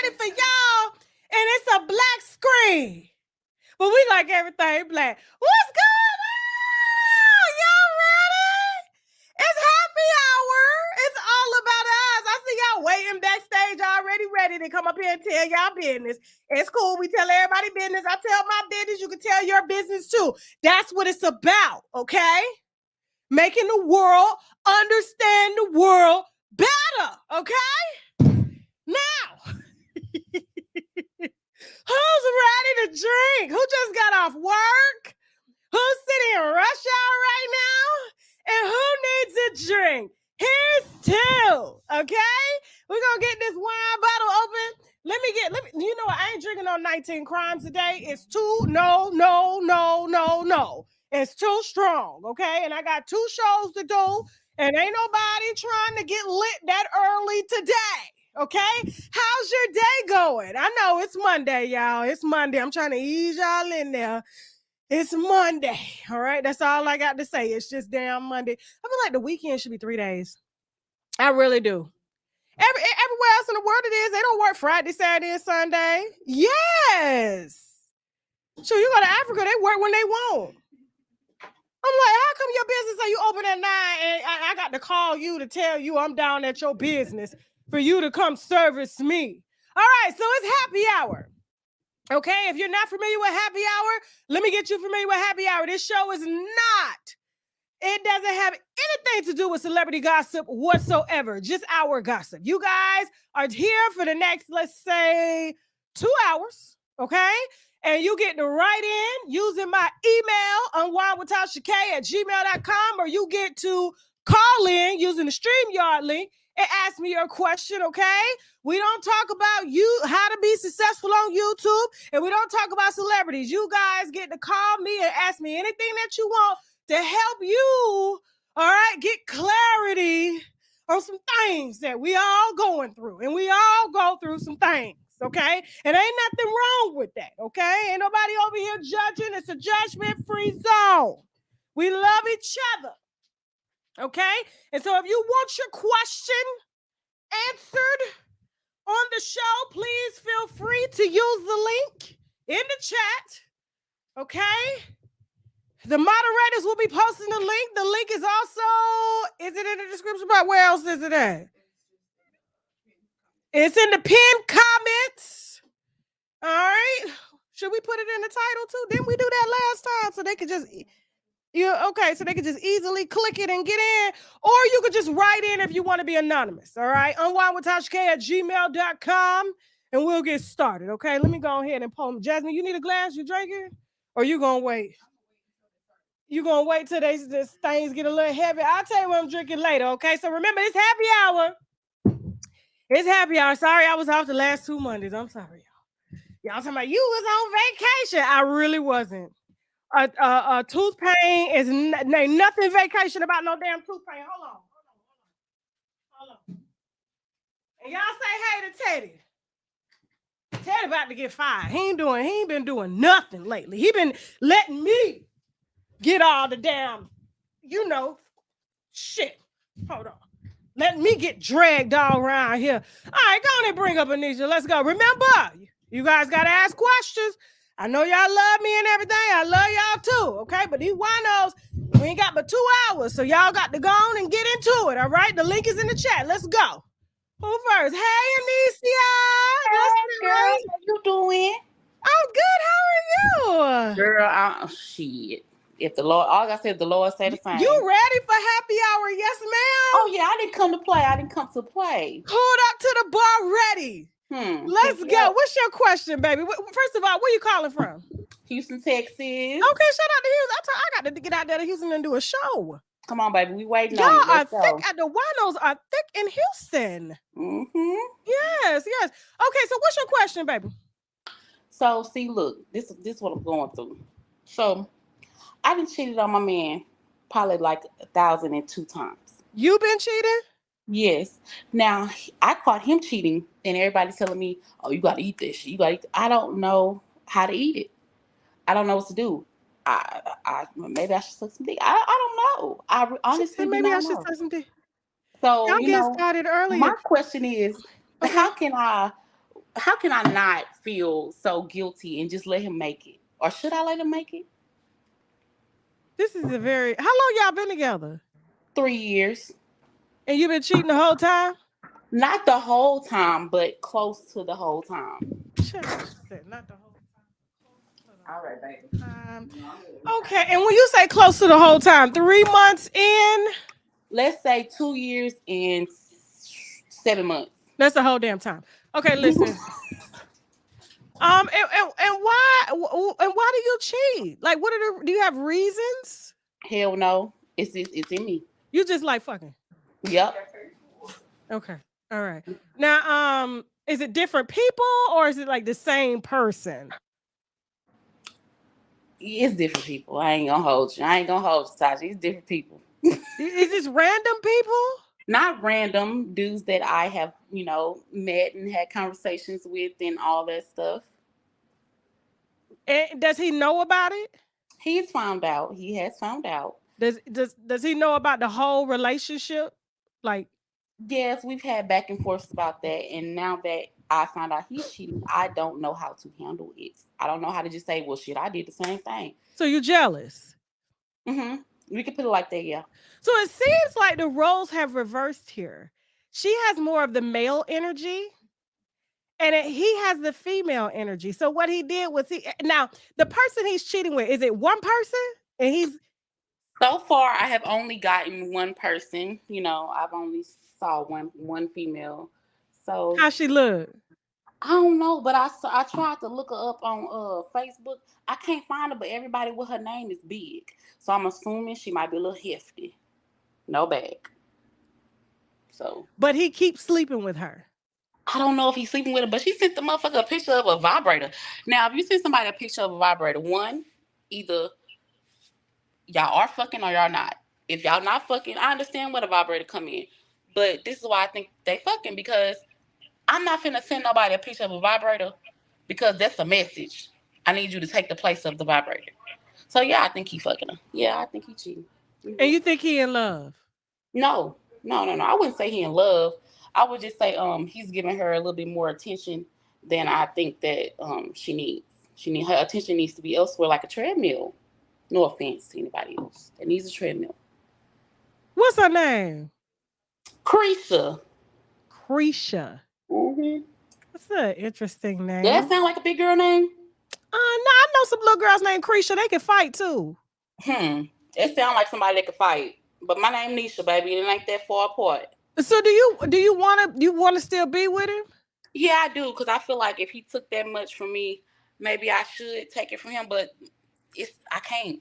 ready for y'all, and it's a black screen. But we like everything black. What's going on? Y'all ready? It's happy hour. It's all about us. I see y'all waiting backstage already ready to come up here and tell y'all business. It's cool. We tell everybody business. I tell my business. You can tell your business too. That's what it's about, okay? Making the world understand the world better, okay? Now, who's ready to drink? Who just got off work? Who's sitting in rush hour right now? And who needs a drink? Here's two, okay? We're gonna get this wine bottle open. Let me, you know what? I ain't drinking on 19 crimes today. It's too, no. It's too strong, okay? And I got 2 shows to do, and ain't nobody trying to get lit that early today, okay? How's your day going? I know it's Monday, y'all. It's Monday. I'm trying to ease y'all in there. It's Monday, all right? That's all I got to say. It's just damn Monday. I feel like the weekend should be 3 days. I really do. Everywhere else in the world it is, they don't work Friday, Saturday, and Sunday. Yes. So you go to Africa, they work when they want. I'm like, how come your business say you open at 9 and I got to call you to tell you I'm down at your business for you to come service me? All right, so it's happy hour. Okay, if you're not familiar with happy hour, let me get you familiar with happy hour. This show is not, it doesn't have anything to do with celebrity gossip whatsoever, just our gossip. You guys are here for the next, let's say, 2 hours, okay? And you get to write in using my email, unwindwithtashaK@gmail.com, or you get to call in using the StreamYard link and ask me your question, okay? We don't talk about you, how to be successful on YouTube, and we don't talk about celebrities. You guys get to call me and ask me anything that you want to help you, all right, get clarity on some things that we all going through, and we all go through some things, okay? And ain't nothing wrong with that, okay? Ain't nobody over here judging. It's a judgment-free zone. We love each other. Okay, and so if you want your question answered on the show, please feel free to use the link in the chat. Okay, the moderators will be posting the link. The link is also, is it in the description box? Where else is it at? It's in the pinned comments. All right, should we put it in the title too? Didn't we do that last time so they could just... okay, so they could just easily click it and get in, or you could just write in if you want to be anonymous, all right? unwindwithTashaK@gmail.com, and we'll get started, okay? Let me go ahead and pull them. Jasmine, you need a glass? You drinking? Or you going to wait? You going to wait till this things get a little heavy? I'll tell you what I'm drinking later, okay? So remember, it's happy hour. It's happy hour. Sorry, I was off the last 2 Mondays. I'm sorry, y'all. Y'all talking about you was on vacation. I really wasn't. Tooth pain is ain't nothing vacation about no damn tooth pain. Hold on. And y'all say hey to Teddy. Teddy about to get fired. He ain't been doing nothing lately. He been letting me get all the damn, shit. Hold on. Letting me get dragged all around here. All right, go on and bring up Anisha. Let's go. Remember, you guys got to ask questions. I know y'all love me and everything. I love y'all too, okay? But these winos, we ain't got but 2 hours, so y'all got to go on and get into it, all right? The link is in the chat. Let's go. Who first? Hey, Anicia. Hey, girl. How you doing? I'm good. How are you? Girl, shit. If the Lord, all I said, the Lord say the same. You ready for happy hour? Yes, ma'am. Oh, yeah, I didn't come to play. Pulled up to the bar ready. Let's go. What's your question, baby? First of all, where you calling from? Houston, Texas. Okay, shout out to Houston. I got to get out there to Houston and do a show. Come on, baby. We waiting Y'all on you. are thick. The winos are thick in Houston. Mm-hmm. Yes. Okay, so what's your question, baby? So, see, look, this is what I'm going through. So, I been cheated on my man probably like 1,002 times. You been cheating? Yes. Now, I caught him cheating, and everybody's telling me, oh, you got to eat this shit. You got to eat. I don't know how to eat it. I don't know what to do. Maybe I should suck some dick. I don't know. I honestly maybe I should know. suck some dick. So, y'all get started earlier. My question is, how can I how can I not feel so guilty and just let him make it? Or should I let him make it? This is a very. How long y'all been together? 3 years. And you been cheating the whole time? Not the whole time, but close to the whole time. Child, she said not the whole time. Close to the All right, whole baby. time. Okay, and when you say close to the whole time, 3 months in, Let's say 2 years and 7 months. that's the whole damn time. Okay, listen. And why and why do you cheat? Like, what are the? Do you have reasons? Hell no. It's in me. You just like fucking. Yep. Okay, all right. Now, is it different people or is it like the same person? It's different people. I ain't gonna hold you. I ain't gonna hold you, Tasha. It's different people. Is this random people? Not random dudes that I have, met and had conversations with and all that stuff. And does he know about it? He's found out. He has found out. Does he know about the whole relationship? Like, Yes, we've had back and forth about that. And now that I found out he's cheating, I don't know how to handle it. I don't know how to just say, well, shit, I did the same thing. so you jealous? Mm-hmm. We could put it like that, yeah. So it seems like the roles have reversed here. She has more of the male energy, and he has the female energy. So what he did was now the person he's cheating with, is it one person? And he's So far, I have only gotten one person. I've only saw one female. So how she look? I don't know, but I tried to look her up on Facebook. I can't find her, but everybody with her name is big. So I'm assuming she might be a little hefty. No bag. So But he keeps sleeping with her. I don't know if he's sleeping with her, but she sent the motherfucker a picture of a vibrator. Now, if you send somebody a picture of a vibrator, one, either y'all are fucking or y'all not. If y'all not fucking, I understand where the vibrator come in. But this is why I think they fucking, because I'm not finna send nobody a picture of a vibrator because that's a message. I need you to take the place of the vibrator. So yeah, I think he fucking her. Yeah, I think he cheating. And you think he in love? No, no. I wouldn't say he in love. I would just say he's giving her a little bit more attention than I think that she needs. Her attention needs to be elsewhere, like a treadmill. No offense to anybody else that needs a treadmill. What's her name? Creasha. Creasha. Mm-hmm. That's an interesting Does name. that sound like a big girl name? No, I know some little girls named Creasha. They can fight too. It sounds like somebody that could fight. But my name Nisha, baby, and it ain't that far apart. So do you want to still be with him? Yeah, I do, because I feel like if he took that much from me, maybe I should take it from him. But I can't.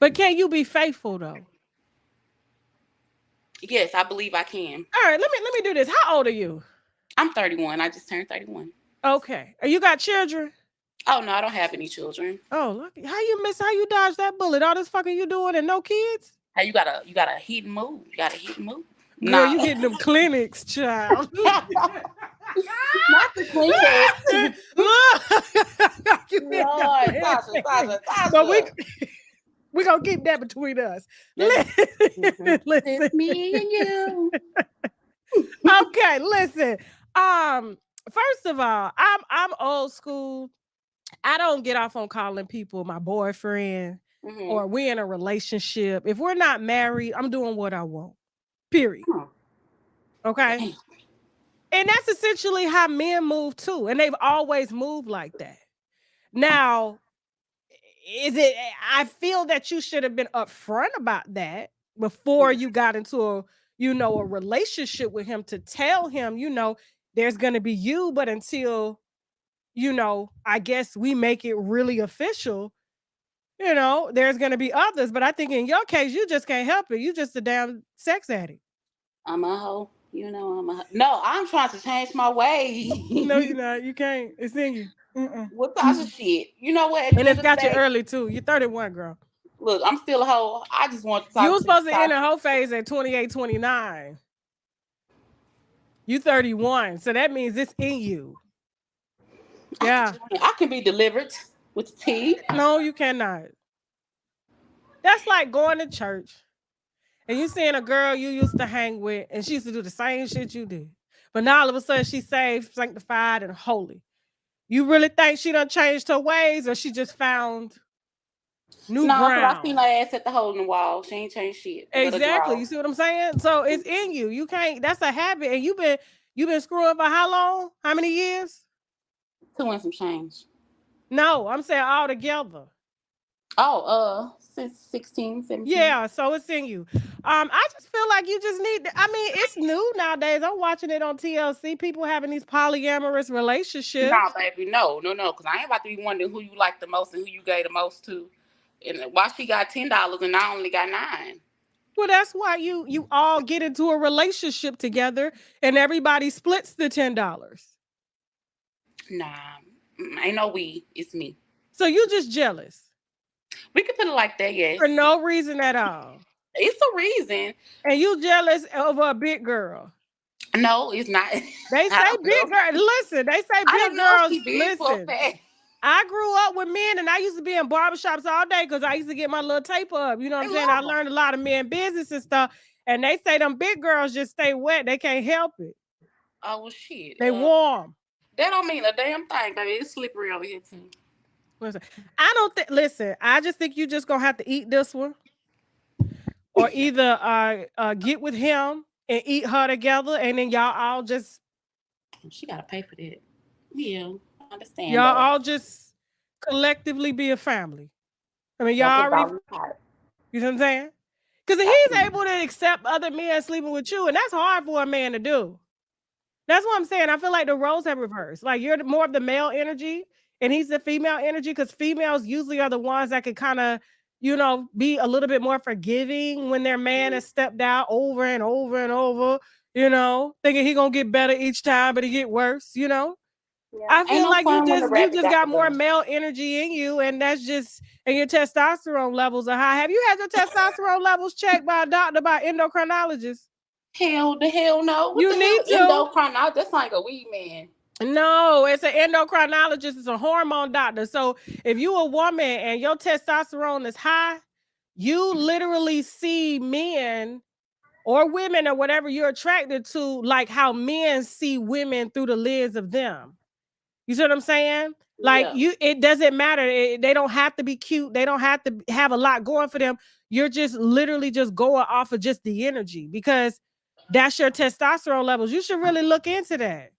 But can you be faithful though? Yes, I believe I can. All right, let me do this. How old are you? I'm 31. I just turned 31. Okay. You got children? Oh no, I don't have any children. Oh, lucky. How you dodge that bullet? All this fucking you doing and no kids? Hey, you got a hit and move. You got a hit and move. Girl, Nah. you hitting them clinics, child. Not the clinic. Look, you hit Lord, them Tasha, clinics. Tasha. But we gonna keep that between us. Listen. It's me and you. Okay, listen. First of all, I'm old school. I don't get off on calling people my boyfriend or we in a relationship. If we're not married, I'm doing what I want. Period. Okay. Damn. And that's essentially how men move too. And they've always moved like that. Now, I feel that you should have been upfront about that before you got into a relationship with him, to tell him, there's gonna be you, but until, I guess we make it really official, there's gonna be others. But I think in your case, you just can't help it. You just a damn sex addict. I'm a hoe. I'm a hoe. No, I'm trying to change my ways. No, you're not. You can't. It's in you. What Tasha shit? You know what? At the And it's end of the got you day, early too. You're 31, girl. look, I'm still a hoe. I just want to talk You were to supposed to Tasha. end the whole phase at 28, 29. You 31. So that means it's in you. Yeah. I can be delivered with the tea. No, you cannot. That's like going to church and you seeing a girl you used to hang with and she used to do the same shit you did. But now all of a sudden she's saved, sanctified, and holy. You really think she done changed her ways, or she just found new No, because I seen ground? her ass at the hole in the wall. She ain't changed shit. But a Exactly. draw. You see what I'm saying? So it's in you. You can't. That's a habit, and you've been screwing for how long? How many years? Two and some change. No, I'm saying all together. Oh, since 16, 17. Yeah, so it's in you. I just feel like you just need. I mean, it's new nowadays. I'm watching it on TLC. People having these polyamorous Nah, relationships. baby, no. Because I ain't about to be wondering who you like the most and who you gave the most to. And why she got $10 and I only got 9. Well, that's why you all get into a relationship together, and everybody splits the $10. Nah, ain't no we. It's me. So you just jealous We could put it like that, for yes. no reason at all, It's a reason. and you jealous over a big girl. No, it's not. They I say don't big know. girl. Listen, they say I big don't know if girls. she big for a Listen, fact. I grew up with men, and I used to be in barbershops all day because I used to get my little tape up. You know what They I'm saying? I love them. learned a lot of men business and stuff. And they say them big girls just stay wet. They can't help it. Oh, well, shit. They warm. That don't mean a damn thing, baby. It's slippery over here, too. Listen, I don't think. Listen, I just think you just gonna have to eat this one, or either get with him and eat her together, and then y'all all just She got to pay for that. Yeah, I understand, y'all though. all just collectively be a family. I mean, y'all Don't put already. dollars hot. You know what I'm saying? Because I he's see. able to accept other men sleeping with you, and that's hard for a man to do. That's what I'm saying. I feel like the roles have reversed. Like you're more of the male energy, and he's the female energy. Because females usually are the ones that can kind of, be a little bit more forgiving when their man has stepped out over and over and over. Thinking he gonna get better each time, but he get worse. Yeah. I Ain't feel no like you fun when the just you rabbit just got the got more gun. male energy in you, and that's just and your testosterone levels are high. Have you had your testosterone levels checked by a doctor, by endocrinologist? Hell no. What You the hell? need to. Endocrine out? That's like a weed man. No, it's an endocrinologist. It's a hormone doctor. So if you a woman and your testosterone is high, you literally see men or women or whatever you're attracted to, like how men see women through the lens of them. You see what I'm saying? Like Yeah. it doesn't matter. They don't have to be cute. They don't have to have a lot going for them. You're just literally just going off of just the energy because that's your testosterone levels. You should really look into that.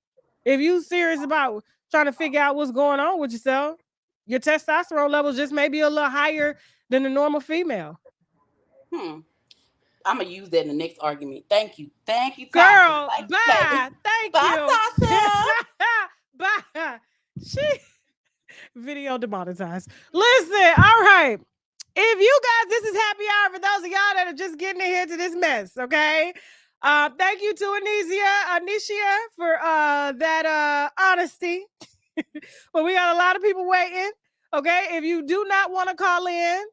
If you serious about trying to figure out what's going on with yourself, your testosterone levels just may be a little higher than the normal female. Hmm. I'm gonna use that in the next argument. Thank you. Thank you, Tasha. Girl, Thank you, baby. bye. Thank Bye, you. Tasha. Bye. She video demonetized. Listen, all right. If you guys, this is happy hour for those of y'all that are just getting in here to this mess, okay? Thank you to Anisha for that honesty. But we got a lot of people waiting. Okay. If you do not want to call in,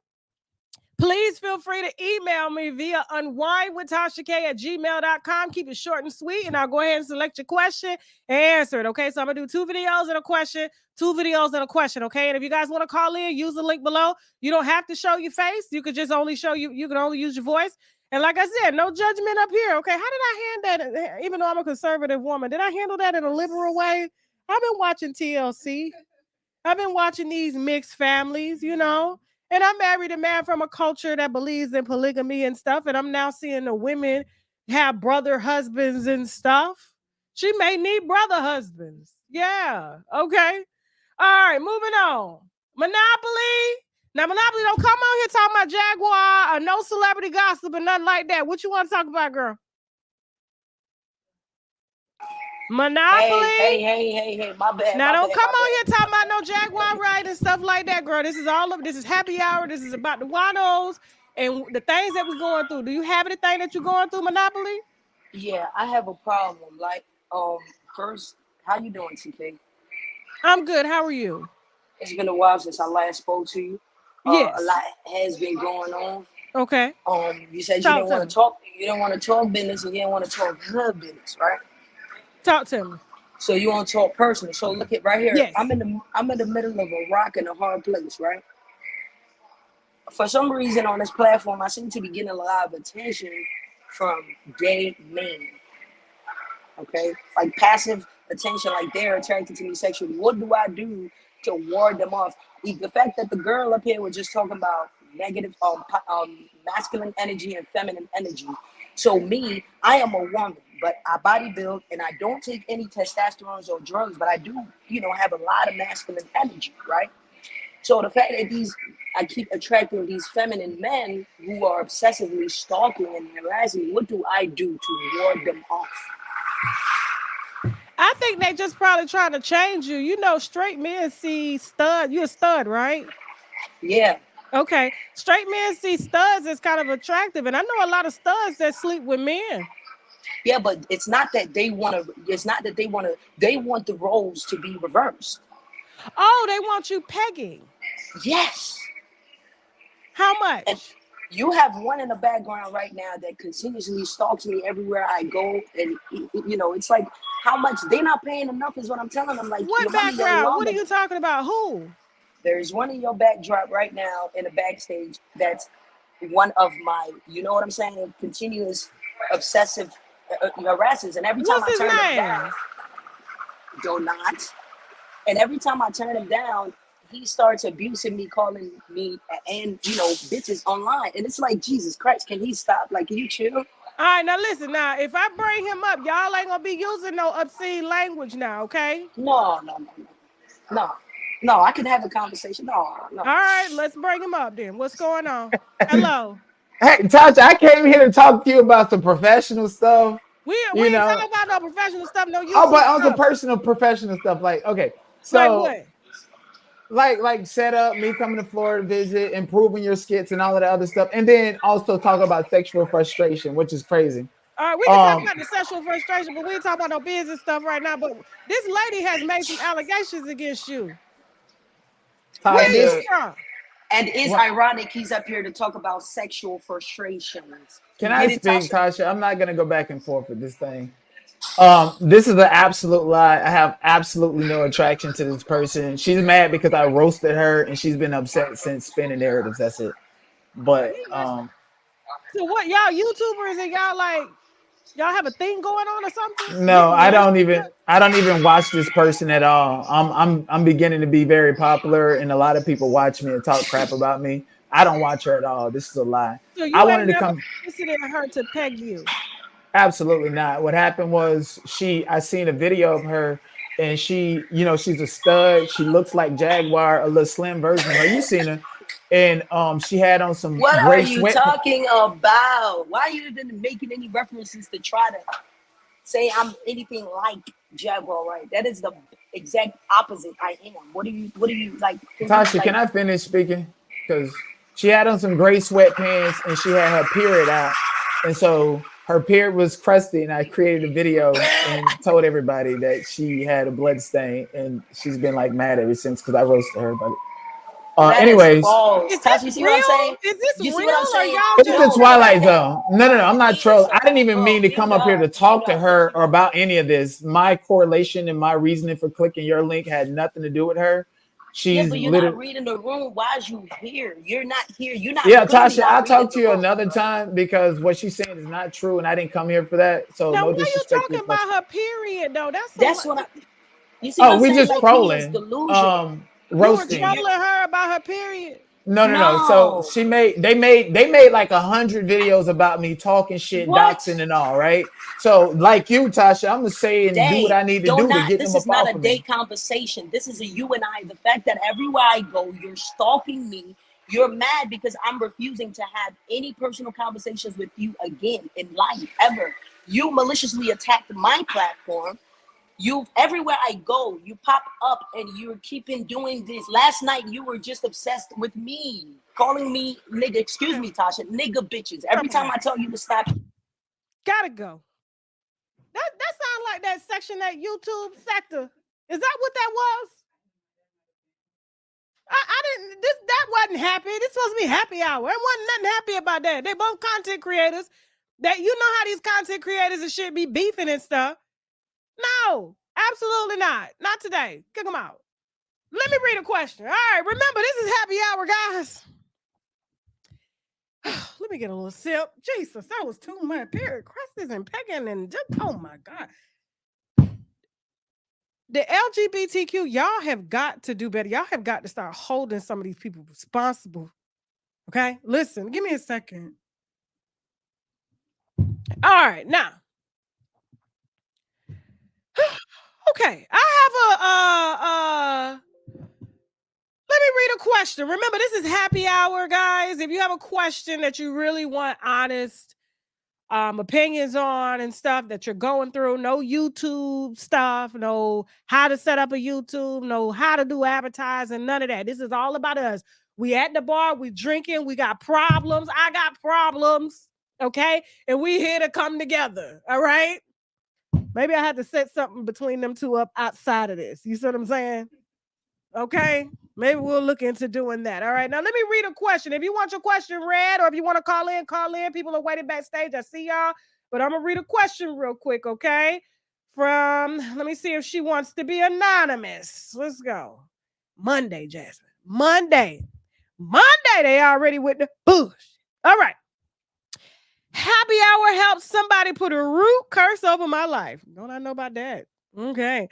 please feel free to email me via unwindwithTashaK@gmail.com. Keep it short and sweet, and I'll go ahead and select your question and answer it. Okay, so I'm gonna do 2 videos and a question, 2 videos and a question. Okay, and if you guys want to call in, use the link below. You don't have to show your face. You could just only show you can only use your voice. And like I said, no judgment up here. Okay, how did I hand that? Even though I'm a conservative woman, did I handle that in a liberal way? I've been watching TLC. I've been watching these mixed families, and I married a man from a culture that believes in polygamy and stuff. And I'm now seeing the women have brother husbands and stuff. She may need brother husbands. Yeah. Okay. All right. Moving on. Monopoly. Now, Monopoly, don't come on here talking about Jaguar or no celebrity gossip or nothing like that. What you want to talk about, girl? Monopoly. Hey, my bad, Now my don't bad, come my on bad. here talking about no Jaguar ride and stuff like that, girl. This is happy hour. This is about the Wanos and the things that we're going through. Do you have anything that you're going through, Monopoly? Yeah, I have a problem. Like, first, how you doing, TK? I'm good. How are you? It's been a while since I last spoke to you. A Yes. lot has been going on. Okay. You said you Talk didn't to want me. to talk. You didn't want to talk business, and you didn't want to talk her business, right? Talk to me. So you want to talk personal. So look at right here. Yes. I'm in the middle of a rock and a hard place, right? For some reason on this platform, I seem to be getting a lot of attention from gay men. Okay, like passive attention, like they're attracted to me sexually. What do I do to ward them off? The fact that the girl up here was just talking about negative, masculine energy and feminine energy. So me, I am a woman, but I bodybuild and I don't take any testosterone or drugs, but I do, have a lot of masculine energy, right? So the fact that I keep attracting these feminine men who are obsessively stalking and harassing me, what do I do to ward them off? I think they just probably trying to change you. You know, straight men see stud. You a stud, right? Yeah, Okay. Straight men see studs as kind of attractive. And I know a lot of studs that sleep with men. yeah, but it's not that they want to. It's not that they want to. They want the roles to be reversed. Oh, they want you pegging. Yes, How and much? you have one in the background right now that continuously stalks me everywhere I go, and it's like how much they're not paying enough is what I'm telling them. Like What your money don't background? long What are enough. you talking about? Who? There's one in your backdrop right now in the backstage that's one of my, you know what I'm saying, continuous obsessive harasses. And every time What's I his turn them down, name? do not. And every time I turn him down, he starts abusing me, calling me and bitches online. And it's like, Jesus Christ, can he stop? Like, can you chill? All right, now listen. Now, if I bring him up, y'all ain't gonna be using no obscene language now, okay? No, no, no, no, no, no. I can have a conversation. No, no. All right, let's bring him up then. What's going on? Hello. Hey, Tasha, I came here to talk to you about some professional stuff. We You ain't know, talking about no professional stuff, no oh, YouTube but on some stuff. personal, professional stuff. Like, okay, Like so what? like set up me coming to Florida to visit, improving your skits and all of the other stuff, and then also talk about sexual frustration, which is crazy. All right, we can talk Um, about the sexual frustration, but we ain't talking about no business stuff right now. But this lady has made some allegations against you. Where And are you it's Tasha, from? and it's what? ironic he's up here to talk about sexual frustrations. You Can I get it, speak, Tasha? Tasha? I'm not gonna go back and forth with this thing. This is an absolute lie. I have absolutely no attraction to this person. She's mad because I roasted her, and she's been upset since spinning narratives. That's it. But So what, y'all YouTubers and y'all like y'all have a thing going on or something? no, Getting I money? don't even. I don't even watch this person at all. I'm beginning to be very popular, and a lot of people watch me and talk crap about me. I don't watch her at all. This is a lie. So I you ain't wanted to never come. solicited her to peg you. Absolutely not. What happened was I seen a video of her, and she's a stud. She looks like Jaguar, a little slim version of her. You seen her. And she had on some What are gray you sweat. talking about? Why are you even making any references to try to say I'm anything like Jaguar? Right? That is the exact opposite I am. What do you like? Can you Tasha, like? can I finish speaking? Because she had on some gray sweatpants and she had her period out. And so her period was crusty. And I created a video and told everybody that she had a blood stain. And she's been like mad ever since because I roasted her. But That is anyways, false. Is Tasha, this you see what I'm real? saying? Is this You see what I'm real or saying? y'all it's just the No, the fact Twilight that Zone. No, no, no. I'm not trolling. I didn't even mean to come up here to talk mute to up, her or about any of this. My correlation and my reasoning for clicking your link had nothing to do with her. Yeah, She's but you're not literally. reading the room. Why is you here? You're not here. You're not Yeah, clearly Tasha, not I'll reading talk the to you room. another time because what she's saying is not true, and I didn't come here for that. So now no why you disrespect to talking your question. about her period though? That's some That's what I. You see what Oh, I'm we saying? just Like he is trolling, delusional. you were You, roasting. you trolling her about her period. No, no, no. So no. they made like 100 videos about me talking shit, What doxing and all, right? So like you, Tasha, I'm gonna say and do what day? I need to Don't do to not. get This them is up not off a of day me. conversation. This is a you and I. The fact that everywhere I go, you're stalking me. You're mad because I'm refusing to have any personal conversations with you again in life ever. You maliciously attacked my platform. You everywhere I go, you pop up and you're keeping doing this. Last night you were just obsessed with me, calling me nigga. Excuse me, Tasha, nigga bitches. Every Come time on. I tell you to stop, Gotta go. That sounds like that section, that YouTube sector. Is that what that was? I didn't that wasn't happy. This supposed to be happy hour. There wasn't nothing happy about that. They both content creators. That you know how these content creators and shit be beefing and stuff. No, absolutely not. Not today. Kick them out. Let me read a question. All right, remember this is happy hour, guys. Let me get a little sip. Jesus, that was too much. Period. Crusties and pecking and just oh my god. the LGBTQ, y'all have got to do better. Y'all have got to start holding some of these people responsible. Okay, listen, give me a second. All right, now, okay, I have a let me read a question. Remember, this is happy hour, guys. If you have a question that you really want honest opinions on and stuff that you're going through, no YouTube stuff, no how to set up a YouTube, no how to do advertising, none of that. This is all about us. We at the bar, we drinking, we got problems. I got problems, okay? And we here to come together, all right? Maybe I had to set something between them two up outside of this. You see what I'm saying? Okay. Maybe we'll look into doing that. All right. Now let me read a question. If you want your question read, or if you want to call in, call in. People are waiting backstage. I see y'all. But I'm gonna read a question real quick, okay? From let me see if she wants to be anonymous. Let's go. Monday, Jasmine. Monday. They already with the bush. All right. Happy hour helps somebody put a root curse over my life. Don't I know about that? Okay.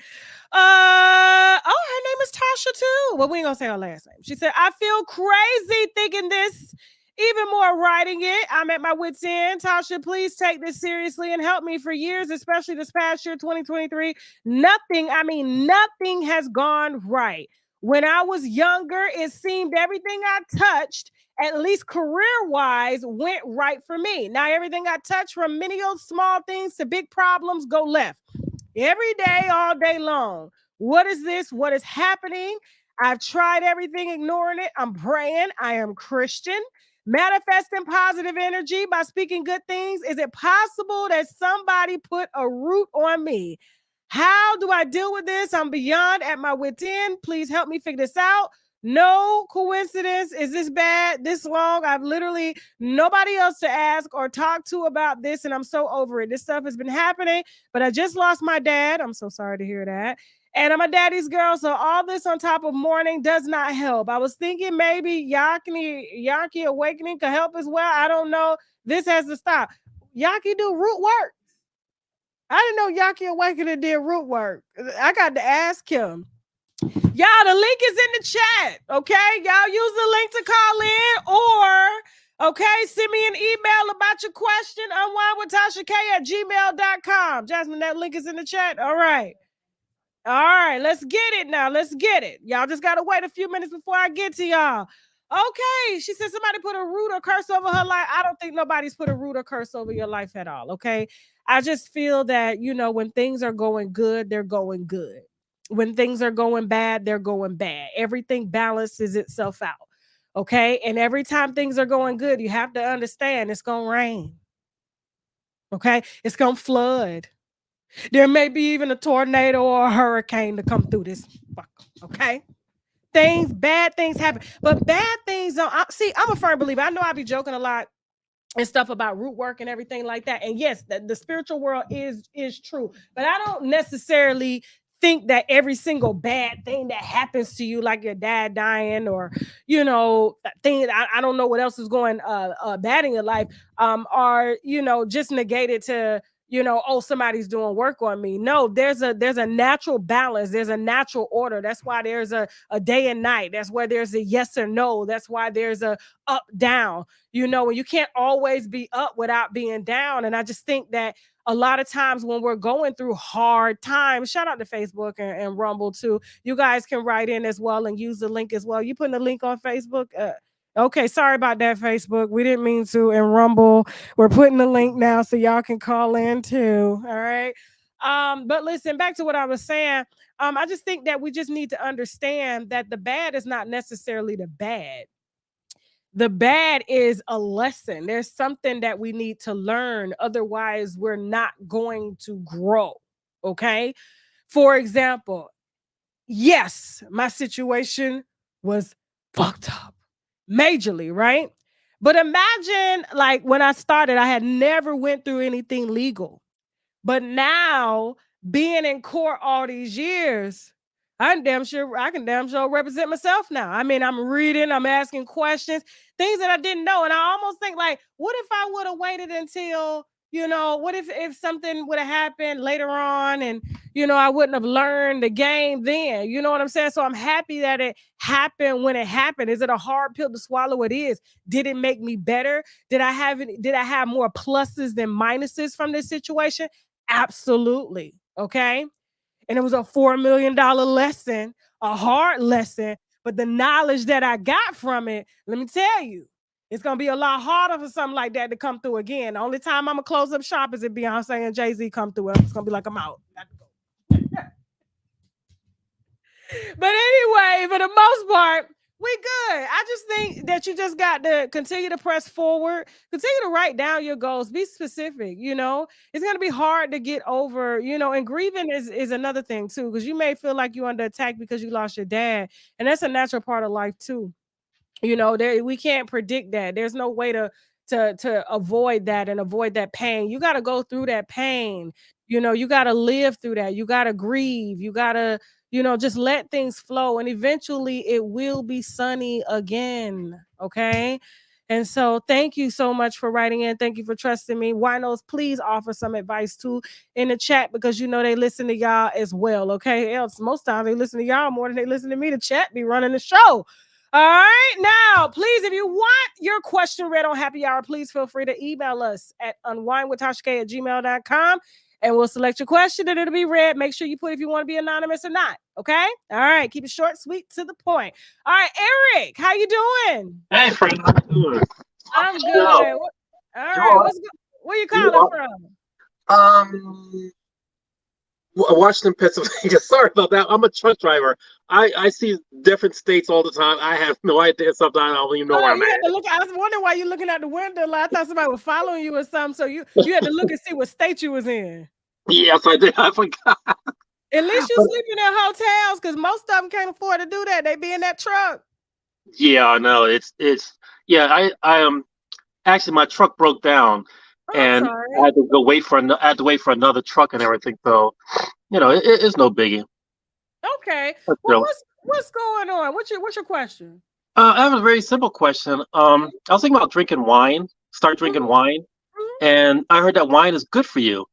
Her name is Tasha too. Well, we ain't gonna say her last name. She said, I feel crazy thinking this, even more writing it. I'm at my wit's end. Tasha, please take this seriously and help me. For years, especially this past year, 2023, nothing has gone right. When I was younger, it seemed everything I touched, at least career-wise, went right for me. Now everything I touch, from many old small things to big problems, go left. Every day, all day long. What is this? What is happening? I've tried everything, ignoring it. I'm praying. I am Christian. Manifesting positive energy by speaking good things. Is it possible that somebody put a root on me? How do I deal with this? I'm beyond at my wit's end. Please help me figure this out. No coincidence. Is this bad this long? I've literally nobody else to ask or talk to about this, and I'm so over it. This stuff has been happening, but I just lost my dad. I'm so sorry to hear that. And I'm a daddy's girl, so all this on top of mourning does not help. I was thinking maybe Yaki Awakening could help as well. I don't know. This has to stop. Yaki do root work. I didn't know Yaki Awakening did root work. I got to ask him. Y'all, the link is in the chat, okay? Y'all use the link to call in, or, okay, send me an email about your question, unwindwithTashaK@gmail.com. Jasmine, that link is in the chat. All right. Let's get it now. Let's get it. Y'all just got to wait a few minutes before I get to y'all. Okay, she said somebody put a root or curse over her life. I don't think nobody's put a root or curse over your life at all, okay? I just feel that, when things are going good, they're going good. When things are going bad, they're going bad. Everything balances itself out, okay? And every time things are going good, you have to understand it's going to rain, okay? It's going to flood. There may be even a tornado or a hurricane to come through this, okay? Bad things happen, but bad things don't. I'm a firm believer. I know I be joking a lot and stuff about root work and everything like that. And yes, the spiritual world is true, but I don't necessarily think that every single bad thing that happens to you, like your dad dying, or thing, I don't know what else is going bad in your life, are just negated to somebody's doing work on me. No, there's a natural balance, there's a natural order. That's why there's a day and night. That's where there's a yes or no. That's why there's a up down. And you can't always be up without being down. And I just think that a lot of times when we're going through hard times, shout out to Facebook and Rumble too. You guys can write in as well and use the link as well. You putting the link on Facebook? Okay, sorry about that, Facebook. We didn't mean to. And Rumble, we're putting the link now so y'all can call in too. All right. But listen, back to what I was saying. I just think that we just need to understand that the bad is not necessarily the bad. The bad is a lesson. There's something that we need to learn. Otherwise, we're not going to grow. Okay. For example, yes, my situation was fucked up majorly, right? But imagine, like, when I started, I had never went through anything legal. But now, being in court all these years, I can damn sure represent myself now. I mean, I'm reading, I'm asking questions, things that I didn't know. And I almost think, like, what if I would have waited until What if something would have happened later on and I wouldn't have learned the game then. You know what I'm saying? So I'm happy that it happened when it happened. Is it a hard pill to swallow? It is. Did it make me better? Did I have more pluses than minuses from this situation? Absolutely. Okay. And it was a $4 million lesson, a hard lesson. But the knowledge that I got from it, let me tell you, it's gonna be a lot harder for something like that to come through again. The only time I'm gonna close up shop is if Beyonce and Jay-Z come through. It's gonna be like, I'm out. But anyway, for the most part, we good. I just think that you just got to continue to press forward, continue to write down your goals, be specific. It's going to be hard to get over, and grieving is another thing too, because you may feel like you're under attack because you lost your dad. And that's a natural part of life too. We can't predict that. There's no way to avoid that and avoid that pain. You got to go through that pain. You got to live through that. You got to grieve. You got to, just let things flow, and eventually it will be sunny again. Okay. And so thank you so much for writing in. Thank you for trusting me. Winos, please offer some advice too in the chat, because they listen to y'all as well. Okay. Else most times they listen to y'all more than they listen to me. The chat be running the show. All right. Now, please, if you want your question read on Happy Hour, please feel free to email us at unwindwithTashaK@gmail.com, and we'll select your question and it'll be read. Make sure you put if you want to be anonymous or not. Okay. All right. Keep it short, sweet, to the point. All right, Eric, how you doing? Hey, Frank, how you doing? I'm good. All right. Where you calling from? Washington, Pennsylvania. Sorry about that. I'm a truck driver. I see different states all the time. I have no idea. Sometimes I don't even know where I'm at. I was wondering why you're looking out the window. Like, I thought somebody was following you or something. So you had to look and see what state you was in. Yes, I did. I forgot. At least you sleeping in hotels, because most of them can't afford to do that. They be in that truck. Yeah, I know. I actually my truck broke down, and I had to wait for another truck and everything. So, it's no biggie. Okay. Well, what's going on? What's your question? I have a very simple question. I was thinking about drinking wine. Start drinking wine, and I heard that wine is good for you.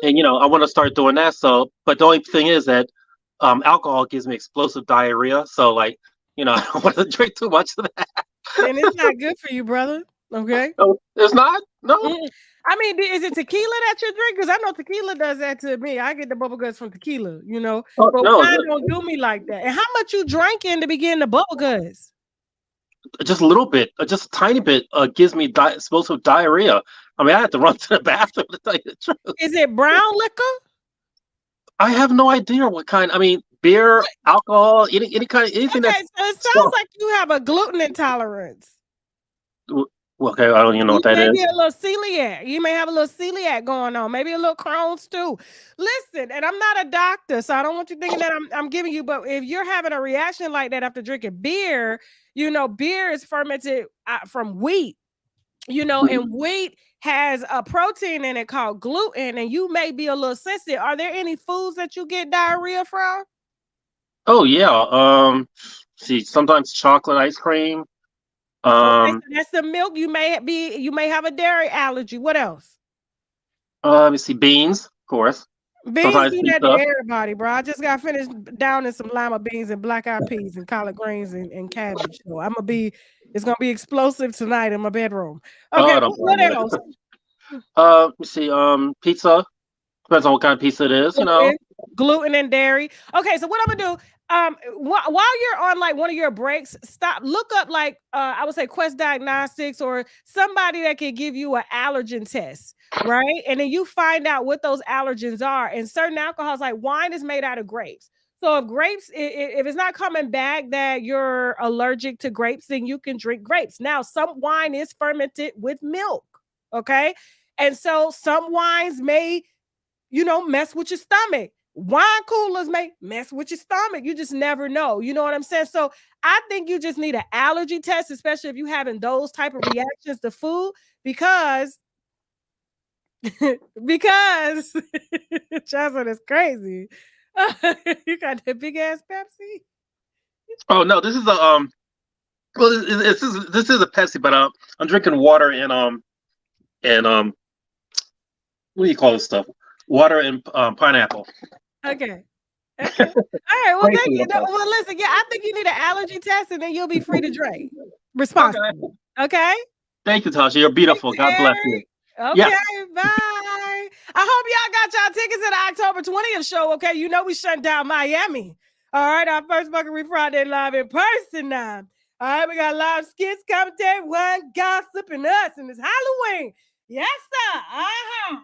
And I want to start doing that. So, but the only thing is that alcohol gives me explosive diarrhea. So, I don't want to drink too much of that. Then it's not good for you, brother. Okay. No, it's not. No. I mean, is it tequila that you drink? Because I know tequila does that to me. I get the bubble guts from tequila, but wine don't do me like that. And how much you drinking to begin the bubble guts? Just a little bit, just a tiny bit, gives me explosive diarrhea. I mean, I had to run to the bathroom to tell you the truth. Is it brown liquor? I have no idea what kind. I mean, beer, alcohol, any kind of anything. Okay, so it sounds like you have a gluten intolerance. Okay, I don't even know what that is. Maybe a little celiac. You may have a little celiac going on. Maybe a little Crohn's too. Listen, and I'm not a doctor, so I don't want you thinking that I'm giving you. But if you're having a reaction like that after drinking beer, beer is fermented from wheat. And wheat has a protein in it called gluten, and you may be a little sensitive. Are there any foods that you get diarrhea from? Oh yeah. See, sometimes chocolate ice cream. Okay, so that's the milk. You may have a dairy allergy. What else? Let me see, beans, of course. Beans do that to everybody, bro. I just got finished downing some lima beans and black eyed peas and collard greens and cabbage. So it's gonna be explosive tonight in my bedroom. Okay, what else? Let me see, pizza. Depends on what kind of pizza it is, Gluten and dairy. Okay, so what I'm gonna do, while you're on one of your breaks, look up I would say Quest Diagnostics or somebody that can give you an allergen test, right? And then you find out what those allergens are. And certain alcohols, like wine, is made out of grapes. So if grapes, if it's not coming back that you're allergic to grapes, then you can drink grapes. Now, some wine is fermented with milk, okay? And so some wines may, mess with your stomach. Wine coolers may mess with your stomach. You just never know. You know what I'm saying? So I think you just need an allergy test, especially if you're having those type of reactions to food, because Jasmine is crazy. You got the big ass Pepsi. Oh no, this is a this is a Pepsi, but I'm drinking water and what do you call this stuff? Water and pineapple. Okay. Okay. All right. Well, Great thank food. you. No, Okay. well, listen. Yeah, I think you need an allergy test, and then you'll be free to drink Okay. responsibly. Okay. Thank you, Tasha. You're Thank beautiful. you, God bless you. Eric. Okay. Yes. Bye. I hope y'all got y'all tickets to the October 20th show. Okay. You know we shut down Miami. All right. Our first Buckery Friday live in person now. All right. We got live skits, commentary, wine, gossip, and us. And it's Halloween. Yes, sir. Uh-huh.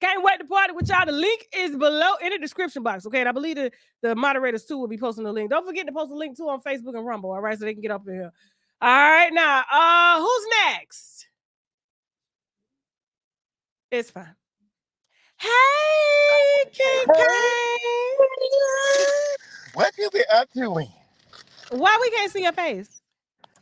Can't wait to party with y'all. The link is below in the description box. Okay. And I believe the moderators too will be posting the link. Don't forget to post the link too on Facebook and Rumble. All right. So they can get up in here. All right. Now, who's next? It's fine. Hey, King Payne. What you been up to? When? Why we can't see your face?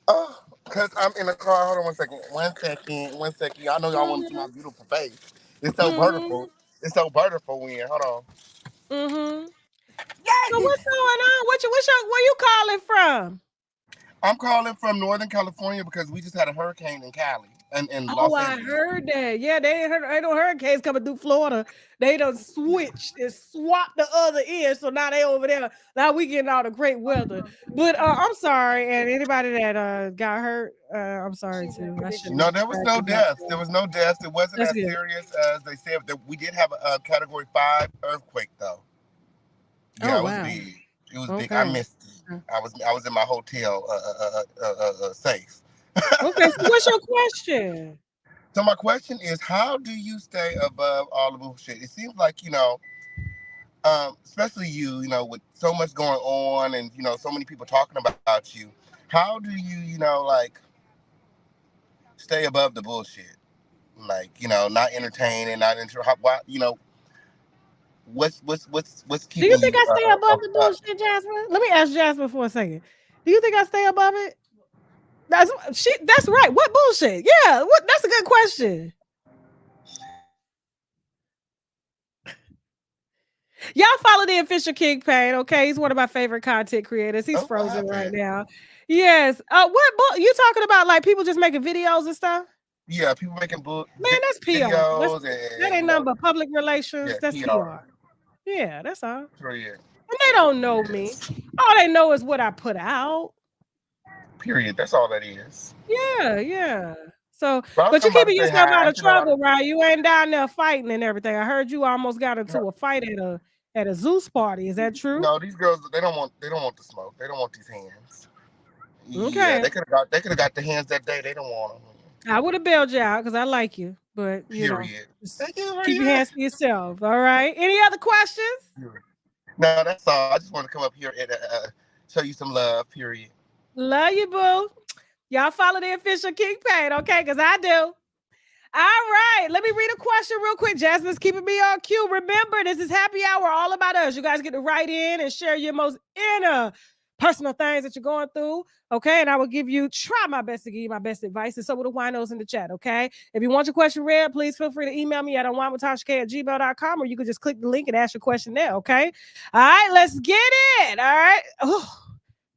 Oh, because I'm in the car. Hold on 1 second. 1 second. 1 second. Y'all know y'all want to see my beautiful face. It's so Mm-hmm. beautiful. It's so beautiful when. Hold on. Mm-hmm. So Yes! what's going on? Where you calling from? I'm calling from Northern California because we just had a hurricane in Cali and in Oh, Los I Angeles. heard that. Yeah, ain't no hurricanes coming through Florida. They done switched and swapped the other end. So now they over there. Now we getting all the great weather. But I'm sorry. And anybody that got hurt, I'm sorry too. I shouldn't No, have there was dragged no you back deaths. there. There was no deaths. It wasn't That's as good. serious as they said. That we did have a Category 5 earthquake though. Oh Yeah, it was wow. big. It was big. I Okay. missed it. I was in my hotel safe. Okay. So what's your question? So my question is, how do you stay above all the bullshit? It seems like especially with so much going on and so many people talking about you. How do you, like stay above the bullshit? Like not entertaining, not inter. Why, what's Do you keeping think you I stay above the up? bullshit, Jasmine? Let me ask Jasmine for a second. Do you think I stay above it? That's right. What bullshit? Yeah, that's a good question. Y'all follow the official King Payne, okay? He's one of my favorite content creators. He's Oh, what frozen right happened? now. Yes. You talking about like people just making videos and stuff? Yeah, people making Man, that's PR. videos That and ain't nothing but public yeah, relations. That's PR. PR. Yeah, that's all. And Period. they don't know me. Yes. All they know is what I put out. Period. That's all that is. Yeah, yeah. So, But I was but you coming by to keeping say yourself hi. out I of seen a lot of. trouble, right? You ain't down there fighting and everything. I heard you almost got into a fight at a Zeus party. Is that true? No, these girls they don't want the smoke. They don't want these hands. Yeah, Okay. they could have got the hands that day. They don't want them. I would have bailed you out because I like you, but Period. just Thank you for keep your you. hands to yourself. All right. Any other questions? No, that's all. I just want to come up here and show you some love. Period. Love you, boo. Y'all follow the official King Payne, okay? Because I do. All right, let me read a question real quick. Jasmine's keeping me on cue. Remember, this is happy hour, all about us. You guys get to write in and share your most inner personal things that you're going through. Okay. And I will try my best to give you my best advice. And so will the winos in the chat. Okay. If you want your question read, please feel free to email me at onwinewithTashaK@gmail.com, or you can just click the link and ask your question there. Okay. All right, let's get it. All right. Oh,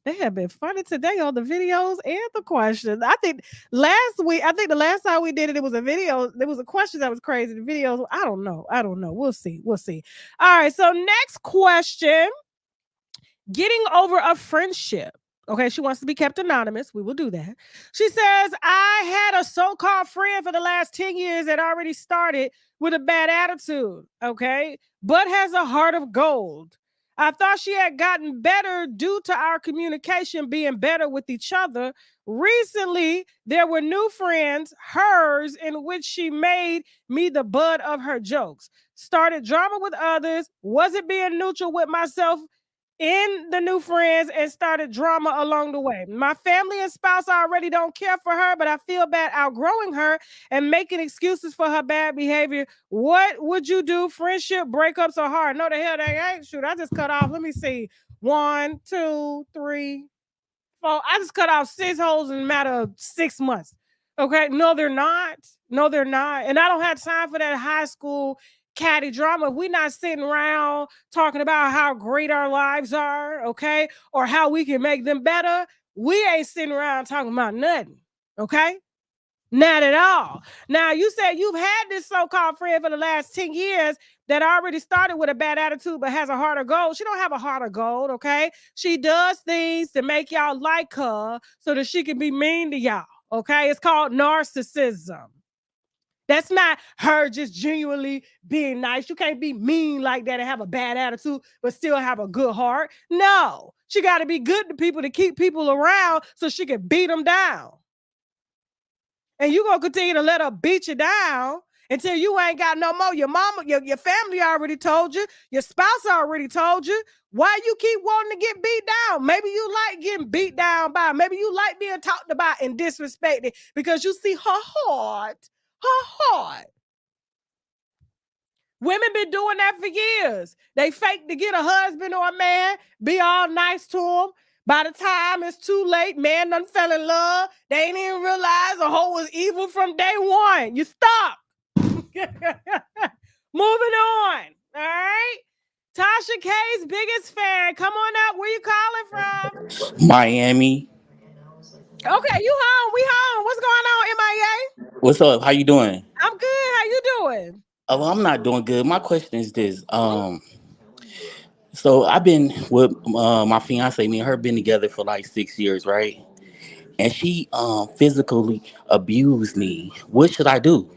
they have been funny today on the videos and the questions. I think the last time we did it, it was a video. There was a question that was crazy. The videos, I don't know. We'll see. All right. So next question. Getting over a friendship. Okay, she wants to be kept anonymous. We will do that. She says, I had a so-called friend for the last 10 years that already started with a bad attitude, okay, but has a heart of gold. I thought she had gotten better due to our communication being better with each other. Recently, there were new friends, hers, in which she made me the butt of her jokes. Started drama with others, wasn't being neutral with myself in the new friends, and started drama along the way. My family and spouse already don't care for her, but I feel bad outgrowing her and making excuses for her bad behavior. What would you do? Friendship breakups are hard. No, the hell they ain't. Shoot, I just cut off. Let me see. 1, 2, 3, 4. I just cut off 6 holes in a matter of 6 months. Okay. No, they're not. No, they're not. And I don't have time for that high school catty drama. We're not sitting around talking about how great our lives are, okay, or how we can make them better. We ain't sitting around talking about nothing, okay? Not at all. Now, you said you've had this so-called friend for the last 10 years that already started with a bad attitude but has a heart of gold. She don't have a heart of gold, okay? She does things to make y'all like her so that she can be mean to y'all, okay? It's called narcissism. That's not her just genuinely being nice. You can't be mean like that and have a bad attitude but still have a good heart. No. She got to be good to people to keep people around so she can beat them down. And you gonna continue to let her beat you down until you ain't got no more. Your mama, your family already told you. Your spouse already told you. Why you keep wanting to get beat down? Maybe you like getting beat down by. Maybe you like being talked about and disrespected because you see her heart. Her heart. Women been doing that for years. They fake to get a husband or a man, be all nice to him. By the time it's too late, man done fell in love. They ain't even realize the hoe was evil from day one. You stop. Moving on. All right. Tasha K's biggest fan. Come on up. Where you calling Miami. from? Okay, you home. We home. What's going on, MIA? What's up? How you doing? I'm good. How you doing? Oh, I'm not doing good. My question is this. So I've been with my fiance. Me and her been together for like 6 years, right? And she physically abused me. What should I do?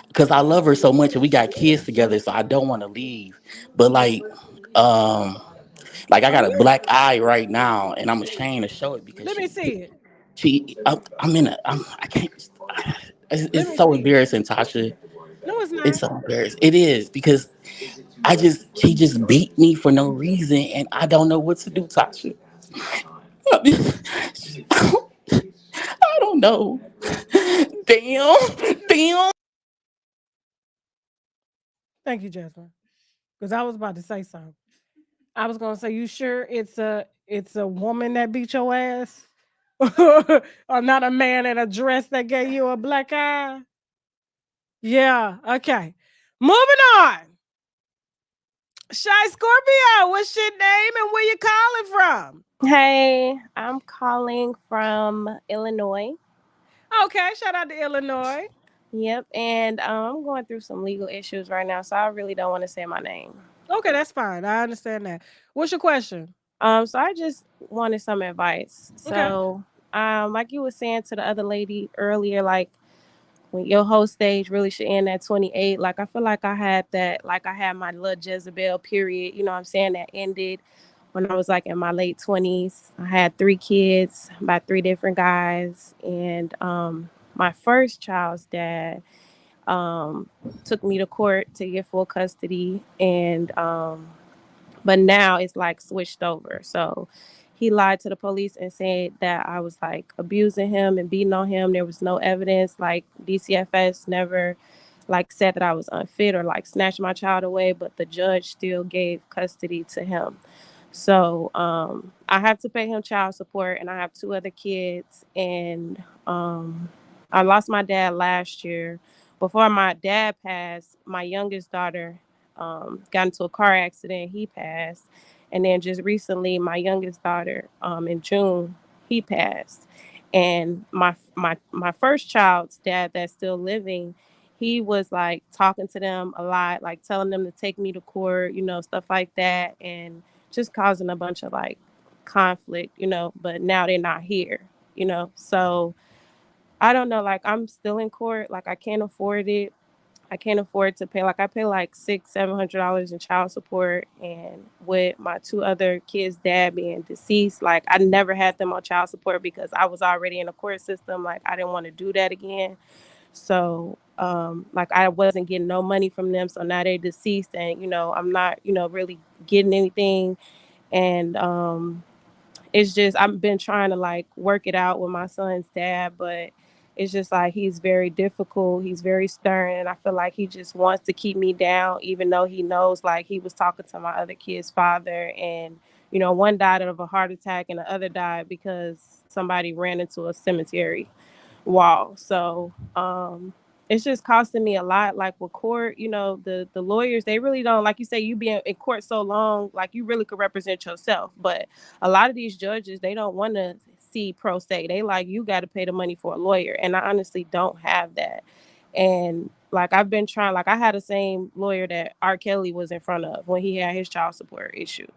Because I love her so much, and we got kids together, so I don't want to leave. But um, like I got a black eye right now, and I'm ashamed to show it because Let me see it. I'm in a, I can't. Let It's me so see it. embarrassing, Tasha. No, it's It's not. so embarrassing. It is because she just beat me for no reason, and I don't know what to do, Tasha. I don't know. Damn, damn. Thank you, Jasmine. Because I was about to say something. I was gonna say, you sure it's a woman that beat your ass? Or not a man in a dress that gave you a black eye? Yeah, okay. Moving on. Shy Scorpio, what's your name and where you calling from? Hey, I'm calling from Illinois. Okay, shout out to Illinois. Yep, and I'm going through some legal issues right now, so I really don't want to say my name. Okay, that's fine. I understand that. What's your question? So I just wanted some advice. Okay. So, like you were saying to the other lady earlier, like when your whole stage really should end at 28. Like I feel like I had that, like I had my little Jezebel period. You know what I'm saying? That ended when I was like in my late 20s. I had 3 kids by 3 different guys, and my first child's dad um, took me to court to get full custody, and but now it's like switched over. So he lied to the police and said that I was like abusing him and beating on him. There was no evidence. Like DCFS never like said that I was unfit or like snatched my child away, but the judge still gave custody to him. So I have to pay him child support, and I have 2 other kids, and I lost my dad last year. Before my dad passed, my youngest daughter got into a car accident. He passed, and then just recently, my youngest daughter in June, he passed. And my first child's dad that's still living, he was like talking to them a lot, like telling them to take me to court, stuff like that, and just causing a bunch of like conflict, but now they're not here, so I don't know, like I'm still in court, like I can't afford it. I can't afford to pay, like I pay like $600-700 in child support, and with my 2 other kids dad being deceased, like I never had them on child support because I was already in the court system. Like I didn't want to do that again. So like I wasn't getting no money from them, so now they're deceased, and I'm not really getting anything. And it's just I've been trying to like work it out with my son's dad, but it's just like he's very difficult, he's very stern, and I feel like he just wants to keep me down, even though he knows, like he was talking to my other kid's father, and one died of a heart attack and the other died because somebody ran into a cemetery wall. So it's just costing me a lot. Like with court, the lawyers, they really don't, like you say, you be in court so long, like you really could represent yourself. But a lot of these judges, they don't want to see pro se. They like, you got to pay the money for a lawyer, and I honestly don't have that. And like, I've been trying, like, I had the same lawyer that R. Kelly was in front of when he had his child support issue.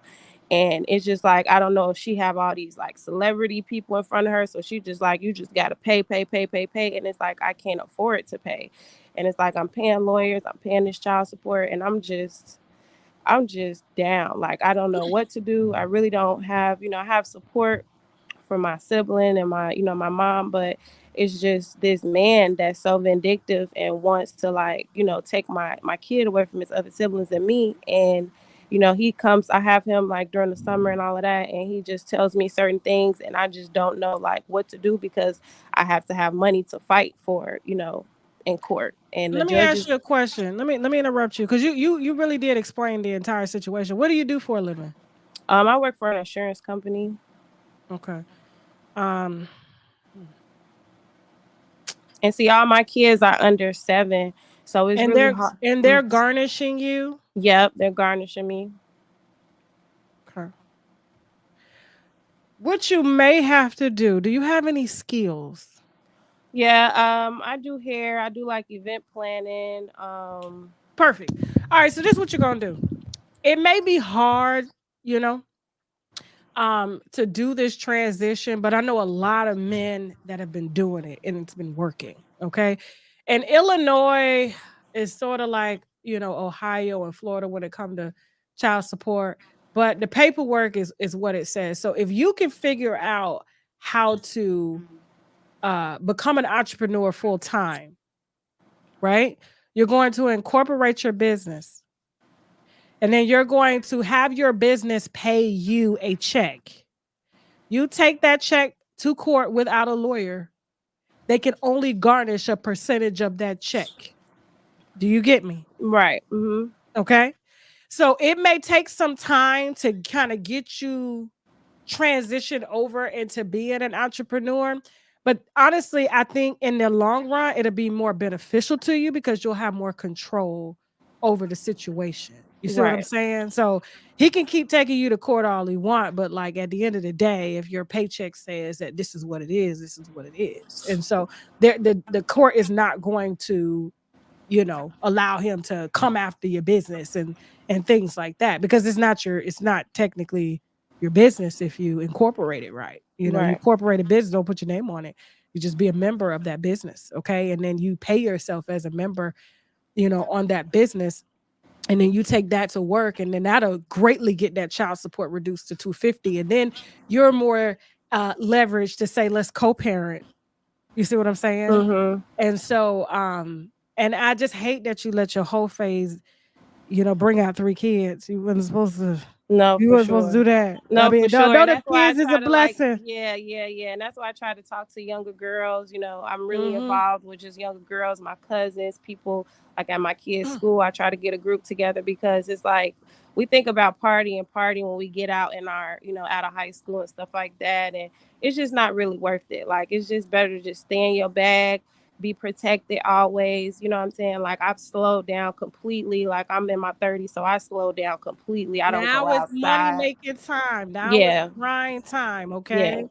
And it's just like, I don't know if she have all these like celebrity people in front of her, so she just like, you just gotta pay, and it's like, I can't afford to pay. And it's like, I'm paying lawyers, I'm paying this child support, and I'm just down. Like, I don't know what to do. I really don't have, I have support from my sibling and my mom, but it's just this man that's so vindictive and wants to, like, take my kid away from his other siblings and me. And he comes, I have him like during the summer and all of that, and he just tells me certain things, and I just don't know like what to do, because I have to have money to fight for, in court, and the Let me ask judges. you a question. Let me interrupt you, because you really did explain the entire situation. What do you do for a living? I work for an insurance company. Okay. Um, And see, all my kids are under 7, so it's and really they're hard. and they're garnishing you. Yep, they're garnishing me. Okay. What you may have to do? Do you have any skills? Yeah, I do hair. I do like event planning. Perfect. All right. So this is what you're gonna do. It may be hard, you know, to do this transition, but I know a lot of men that have been doing it and it's been working. Okay. And Illinois is sort of like, Ohio and Florida when it comes to child support, but the paperwork is what it says. So if you can figure out how to become an entrepreneur full time, right? You're going to incorporate your business, and then you're going to have your business pay you a check. You take that check to court without a lawyer, they can only garnish a percentage of that check. Do you get me? Right. Mm-hmm. Okay. So it may take some time to kind of get you transition over into being an entrepreneur. But honestly, I think in the long run, it'll be more beneficial to you because you'll have more control over the situation. You see what I'm Right. saying? So he can keep taking you to court all he want, but like at the end of the day, if your paycheck says that this is what it is, this is what it is. And so the court is not going to, allow him to come after your business and things like that, because it's not technically your business if you incorporate it right. You Right. incorporate a business, don't put your name on it. You just be a member of that business, okay? And then you pay yourself as a member, on that business, and then you take that to work, and then that'll greatly get that child support reduced to 250, and then you're more leveraged to say, let's co-parent. You see what I'm saying? Mm-hmm. And so, and I just hate that you let your whole phase, bring out 3 kids. No, You for weren't supposed to sure. do that. I No, for mean, sure. know And the that's why I kids is a try to, like, blessing. yeah, yeah, yeah. And that's why I try to talk to younger girls. I'm really Mhm. involved with just younger girls, my cousins, people like at my kids' school. I try to get a group together, because it's like, we think about party when we get out in our, out of high school and stuff like that. And it's just not really worth it. Like, it's just better to just stay in your bag, be protected always. You know what I'm saying? Like, I've slowed down completely. Like, I'm in my 30s, so I slowed down completely. I don't go Now it's money outside. making time. Now it's Yeah. grind time, Yeah. okay?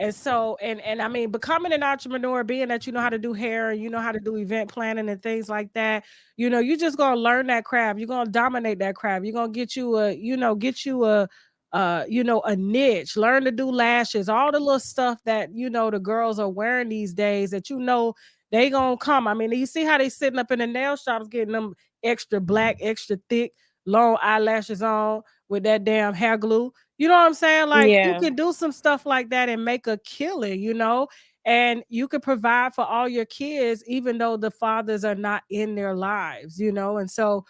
And so, and I mean, becoming an entrepreneur, being that you know how to do hair, you know how to do event planning and things like that, you just gonna learn that craft. You're gonna dominate that craft. You're gonna get you a niche. Learn to do lashes, all the little stuff that the girls are wearing these days that they gonna come. I mean, you see how they sitting up in the nail shops getting them extra black, extra thick, long eyelashes on with that damn hair glue. You know what I'm saying? Like, you Yeah. can do some stuff like that and make a killing, and you could provide for all your kids, even though the fathers are not in their lives. And so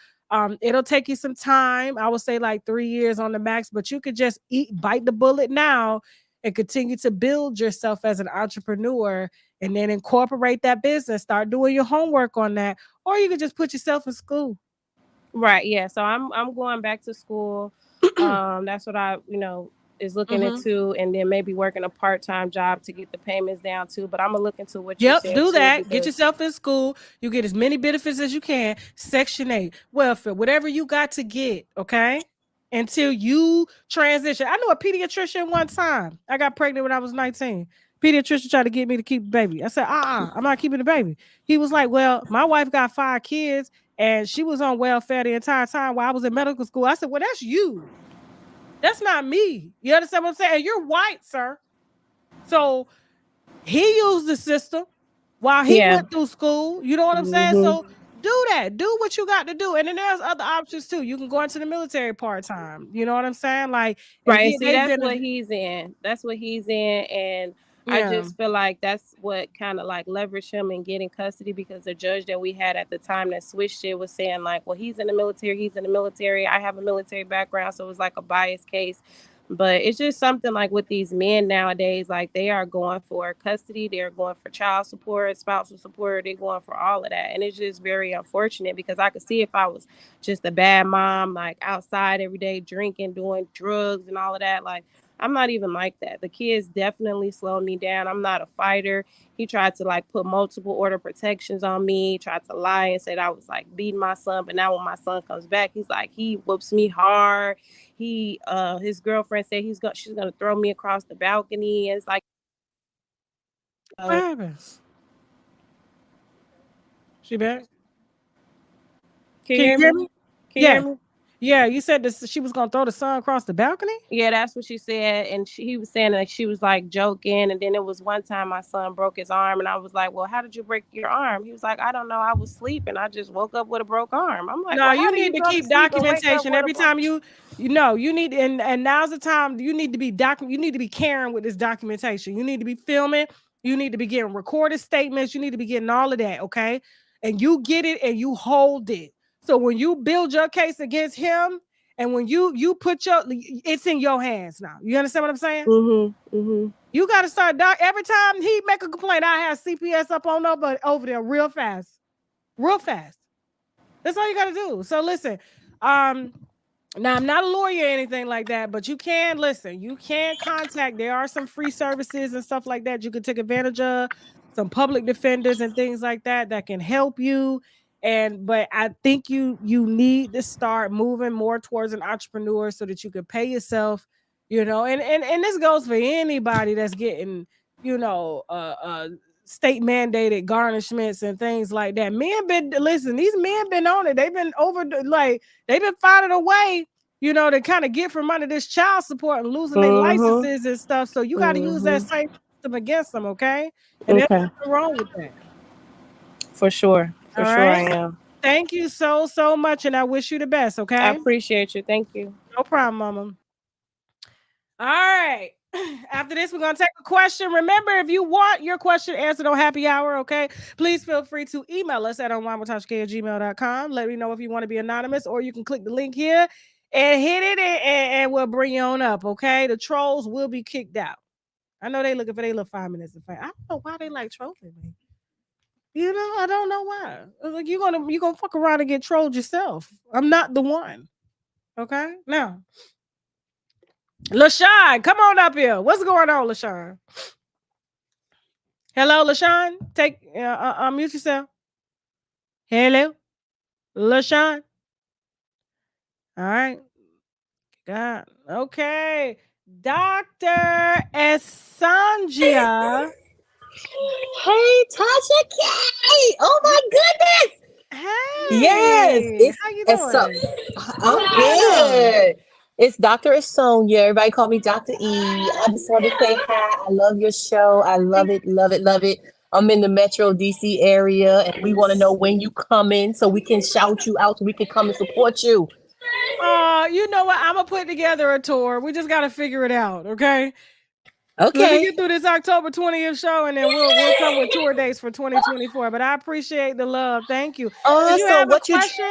it'll take you some time. I would say like 3 years on the max, but you could just bite the bullet now and continue to build yourself as an entrepreneur, and then incorporate that business, start doing your homework on that, or you could just put yourself in school. Right. Yeah. So I'm going back to school. That's what I, is looking Mhm. into, and then maybe working a part-time job to get the payments down too. But I'm gonna look into what you Yep, said do too, that. Get because yourself in school. You get as many benefits as you can. Section 8, welfare, whatever you got to get, okay? until you transition. I knew a pediatrician one time. I got pregnant when I was 19. Pediatrician tried to get me to keep the baby. I said, I'm not keeping the baby. He was like, well, my wife got 5 kids and she was on welfare the entire time while I was in medical school. I said, well, that's you. That's not me. You understand what I'm saying? You're white, sir. So he used the system while he Yeah. went through school. You know what I'm saying? Mm-hmm. So do that. Do what you got to do. And then there's other options too. You can go into the military part-time. You know what I'm saying? Like, and Right. get See, they that's what benefit. he's in. That's what he's in. And I Yeah. just feel like that's what kind of like leveraged him in getting custody, because the judge that we had at the time that switched it was saying, like, well, he's in the military. He's in the military. I have a military background. So it was like a biased case. But it's just something like with these men nowadays, like they are going for custody, they're going for child support, spousal support, they're going for all of that. And it's just very unfortunate, because I could see if I was just a bad mom, like outside every day drinking, doing drugs and all of that. Like, I'm not even like that. The kids definitely slowed me down. I'm not a fighter. He tried to like put multiple order protections on me, tried to lie and said I was like beating my son. But now when my son comes back, he's like, he whoops me hard. He his girlfriend said she's gonna throw me across the balcony. And it's like, What happens? She back? can you Can you hear hear me? me? Can you Yeah. hear me? Yeah. You said this, she was gonna throw the son across the balcony? Yeah, that's what she said. And he was saying that she was like joking. And then it was one time my son broke his arm, and I was like, well, how did you break your arm? He was like, I don't know. I was sleeping. I just woke up with a broke arm. I'm like, No, well, how you do you need to go to keep sleep and wake up documentation with a every broke? time you know you need, and now's the time you need to be you need to be caring with this documentation. You need to be filming, you need to be getting recorded statements, you need to be getting all of that, okay? And you get it and you hold it. So when you build your case against him, and when you put it's in your hands now. You understand what I'm saying? Mm-hmm. Mm-hmm. You got to start every time he make a complaint, I have CPS up on over there real fast. Real fast. That's all you got to do. So listen, um, now I'm not a lawyer or anything like that, but you can listen. You can contact. There are some free services and stuff like that you can take advantage of. Some public defenders and things like that that can help you. But I think you need to start moving more towards an entrepreneur so that you can pay yourself. You know, and this goes for anybody that's getting state mandated garnishments and things like that. These men been on it. They've been they've been finding a way, to kind of get from under this child support and losing their Mm-hmm. licenses and stuff. So you got to use that Mm-hmm. same system against them, okay? And there's Okay. nothing wrong with that. For sure. For All sure I right. am. Thank you so much, and I wish you the best, I okay? appreciate you. Thank you. No problem, mama. All right. After this, we're going to take a question. Remember, if you want your question answered on happy hour, okay, please feel free to email us at onlinewithTashaK@gmail.com. Let me know if you want to be anonymous, or you can click the link here and hit it, and we'll bring you on up, okay? The trolls will be kicked out. I know they looking for their little 5 minutes of fame. I don't know why they like trolling me. I don't know why. Like, you're gonna fuck around and get trolled yourself. I'm not the one. Okay? Now, LaShawn, come on up here. What's going on, LaShawn? Hello, LaShawn. Unmute yourself. Hello, LaShawn. All right. God. Okay. Dr. Esangia. Hey, Tasha K! Oh my goodness! Yes, Hey, how you it's so doing? I'm good. It's Dr. Sonia. Everybody call me Dr. E. I just want to say hi. I love your show. I love it, love it, love it. I'm in the Metro DC area, and we want to know when you coming so we can shout you out so we can come and support you. You know what? I'm gonna put together a tour. We just gotta figure it out, okay? Let me Okay. get through this October 20th show, and then we'll come with tour dates for 2024. But I appreciate the love. Thank you. Did you So have a what question?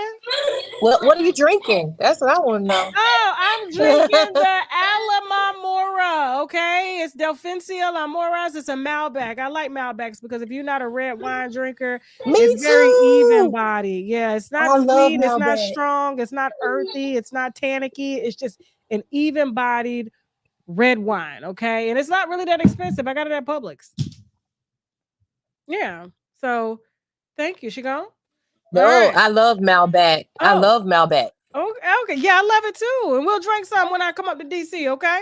what are you drinking? That's what I want to know. Oh, I'm drinking the Alamamora. Okay, it's Delphincia Lamoras. It's a Malbec. I like Malbecs because if you're not a red wine drinker, it's Me very even too. bodied. Yeah, it's not I love sweet. It's not Malbec. strong. It's not earthy. It's not tannicky. It's just an even bodied red wine. Okay, and it's not really that expensive. I got it at Publix. Yeah. So thank you. She gone? All No, right. I love Malbec. I Oh, love Malbec. Okay. Yeah, I love it too. And we'll drink some when I come up to DC, okay?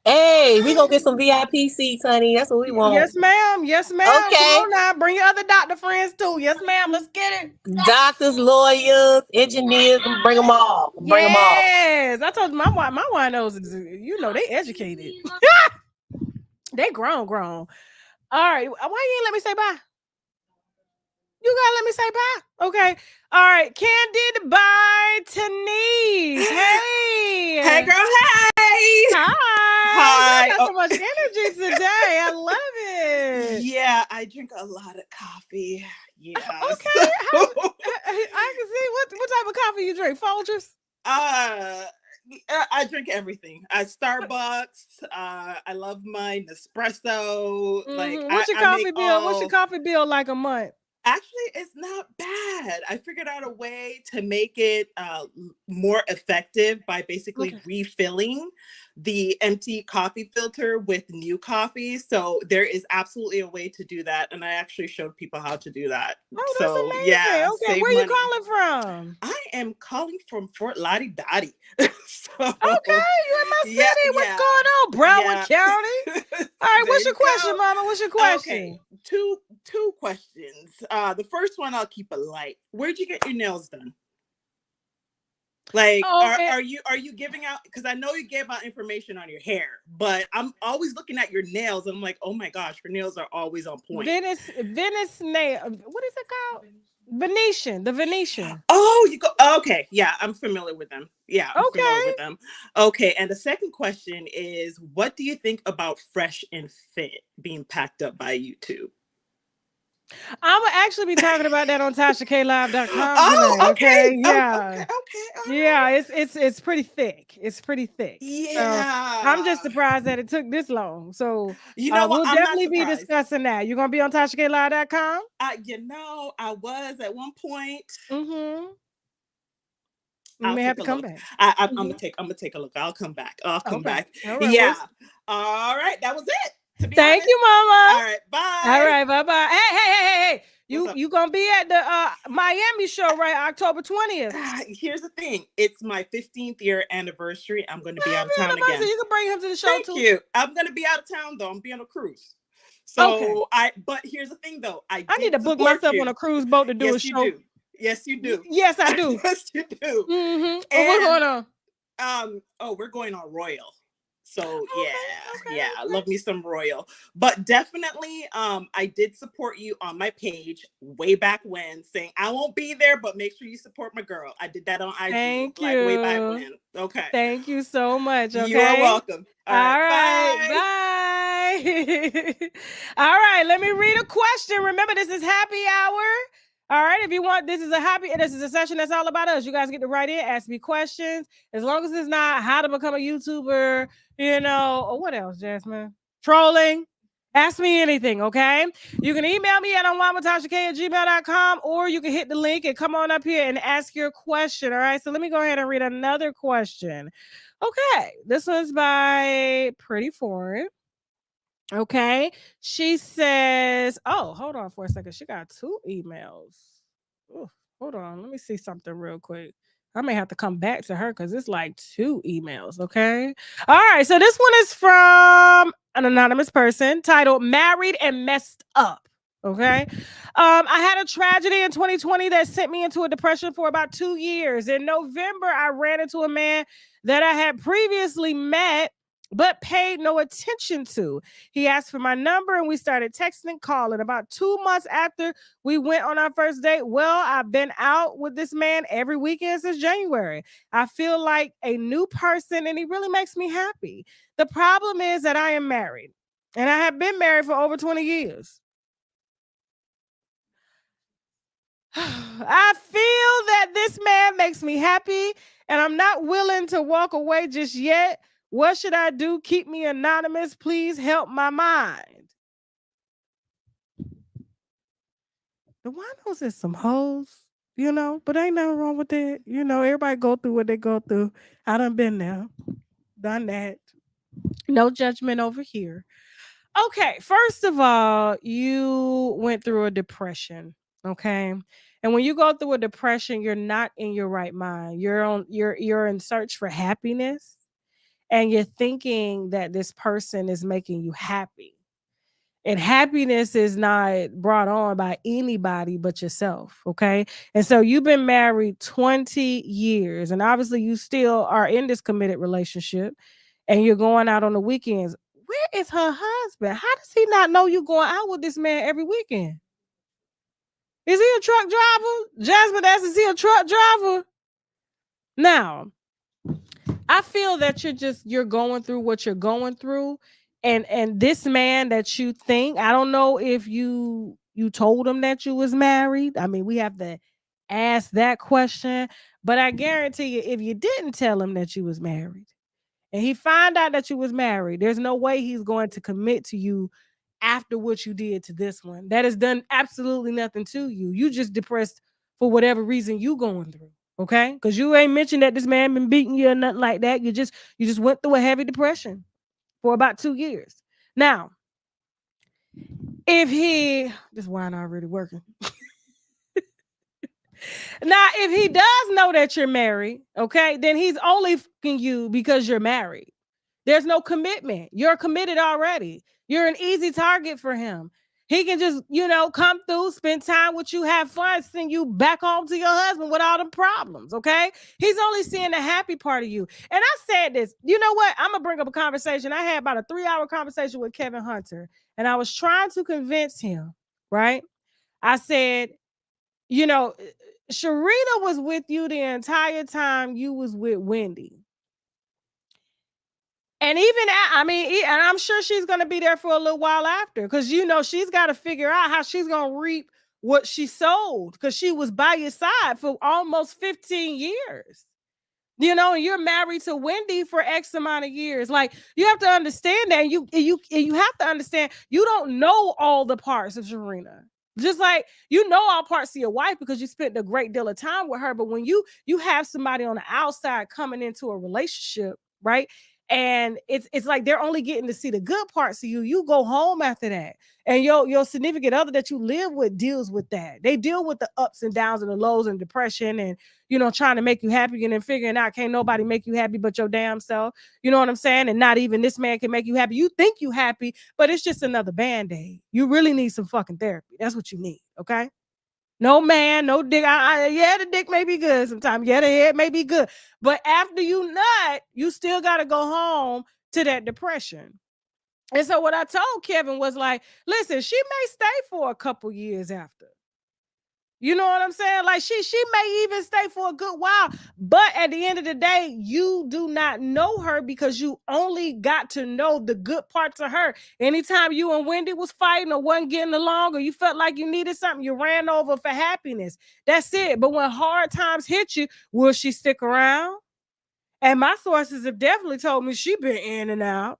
Hey, we gonna get some VIP seats, honey. That's what we want. Yes, ma'am. Yes, ma'am. Come Okay. on now. Bring your other doctor friends too. Yes, ma'am. Let's get it. Doctors, lawyers, engineers, bring them all. Bring them all. Yes. I told you my winos is, they educated. They grown. All right. Why you ain't let me say bye? You gotta let me say bye. Okay. All right. Candid by Denise. Hey. Hey, girl. Hey. Hi. You Hi. got so much energy today. I love it. Yeah, I drink a lot of coffee. Yeah. Okay. I can see what type of coffee you drink. Folgers? I drink everything. Starbucks. I love my Nespresso. Like, What's your I coffee make bill? What's your coffee bill like a month? Actually, it's not bad. I figured out a way to make it more effective by basically refilling the empty coffee filter with new coffee. So there is absolutely a way to do that. And I actually showed people how to do that. Oh, that's so, amazing. yeah, Okay, where are you calling from? I am calling from Fort Lauderdale. Okay, you in my city. What's going on, Broward County? All right, what's your question, Mama? What's your question? Okay, two questions. The first one I'll keep it light. Where'd you get your nails done? Like, are you giving out? Because I know you gave out information on your hair, but I'm always looking at your nails, and I'm like, oh my gosh, your nails are always on point. Venice nail. What is it called? Venetian. The Venetian. Oh, you go. Okay, yeah, I'm familiar with them. Yeah, I'm familiar with them. Okay, and the second question is, what do you think about Fresh and Fit being packed up by YouTube? I'm gonna actually be talking about that on TashaKLive.com tonight. Okay. Yeah. Yeah, it's pretty thick. It's pretty thick. Yeah. So I'm just surprised that it took this long. So we'll definitely be discussing that. You're gonna be on TashaKLive.com? I was at one point. You may have to come back. I'm gonna take a look. I'll come back. I'll come back. All right, yeah. All right. That was it. Thank you, Mama. All right, bye. All right, bye. Hey. You gonna be at the Miami show, right? October 20th. Here's the thing. It's my 15th year anniversary. I'm gonna be out of town again. You can bring him to the show Thank too. you. I'm gonna be out of town though. I'm being on a cruise. So but here's the thing though. I need to book myself on a cruise boat to do a show. Yes, you do. Yes, I do. Yes, you do. And what's going on? We're going on Royal. So love me some Royal. But definitely I did support you on my page way back when, saying I won't be there, but make sure you support my girl. I did that on IG. Thank you. Way back when. Okay. Thank you so much. Okay. You're welcome. All right. Bye. All right. Let me read a question. Remember, this is happy hour. All right, if you want, this is a session that's all about us. You guys get to write in, ask me questions. As long as it's not how to become a YouTuber, or what else, Jasmine? Trolling. Ask me anything, okay? You can email me at onlinewithTashaK@gmail.com, or you can hit the link and come on up here and ask your question, all right? So let me go ahead and read another question. Okay, this one's by Pretty Foreign. Okay, she says, oh, hold on for a second. She got 2 emails. Ooh, hold on. Let me see something real quick. I may have to come back to her because it's like 2 emails. Okay. All right. So this one is from an anonymous person titled Married and Messed Up. Okay. I had a tragedy in 2020 that sent me into a depression for about 2 years. In November, I ran into a man that I had previously met but paid no attention to. He asked for my number and we started texting and calling. About 2 months after we went on our first date, I've been out with this man every weekend since January. I feel like a new person and he really makes me happy. The problem is that I am married and I have been married for over 20 years. I feel that this man makes me happy and I'm not willing to walk away just yet. What should I do? Keep me anonymous. Please help my mind. The winos is some hoes, but ain't nothing wrong with that. Everybody go through what they go through. I done been there, done that. No judgment over here. Okay, first of all, you went through a depression. Okay. And when you go through a depression, you're not in your right mind. You're in search for happiness, and you're thinking that this person is making you happy. And happiness is not brought on by anybody but yourself. Okay. And so you've been married 20 years, and obviously you still are in this committed relationship, and you're going out on the weekends. Where is her husband? How does he not know you going out with this man every weekend? Is he a truck driver? Jasmine asks, is he a truck driver? Now, I feel that you're going through what you're going through. And this man that you think, I don't know if you told him that you was married. I mean, we have to ask that question. But I guarantee you, if you didn't tell him that you was married and he find out that you was married, there's no way he's going to commit to you after what you did to this one. That has done absolutely nothing to you. You just depressed for whatever reason you going through. Okay? Because you ain't mentioned that this man been beating you or nothing like that. You just went through a heavy depression for about 2 years. Now, if he this wine already working. Now, if he does know that you're married, okay, then he's only fucking you because you're married. There's no commitment. You're committed already. You're an easy target for him. He can just, come through, spend time with you, have fun, send you back home to your husband with all the problems, okay? He's only seeing the happy part of you. And I said this, you know what? I'm going to bring up a conversation. I had about a 3-hour conversation with Kevin Hunter, and I was trying to convince him, right? I said, Sharita was with you the entire time you was with Wendy. And and I'm sure she's going to be there for a little while after, because she's got to figure out how she's going to reap what she sowed, because she was by your side for almost 15 years. And you're married to Wendy for X amount of years. Like, you have to understand that. And you have to understand, you don't know all the parts of Sharina. Just like you know all parts of your wife because you spent a great deal of time with her. But when you have somebody on the outside coming into a relationship, right? And it's like they're only getting to see the good parts of you. You go home after that. And your significant other that you live with deals with that. They deal with the ups and downs and the lows and depression and trying to make you happy and then figuring out can't nobody make you happy but your damn self. You know what I'm saying? And not even this man can make you happy. You think you happy, but it's just another band-aid. You really need some fucking therapy. That's what you need, okay? No man, no dick. Yeah, the dick may be good sometimes. Yeah, the head may be good. But after you nut, you still got to go home to that depression. And so what I told Kevin was like, listen, she may stay for a couple years after. You know what I'm saying? Like she may even stay for a good while. But at the end of the day, you do not know her because you only got to know the good parts of her. Anytime you and Wendy was fighting or wasn't getting along or you felt like you needed something, you ran over for happiness. That's it. But when hard times hit you, will she stick around? And my sources have definitely told me she been in and out.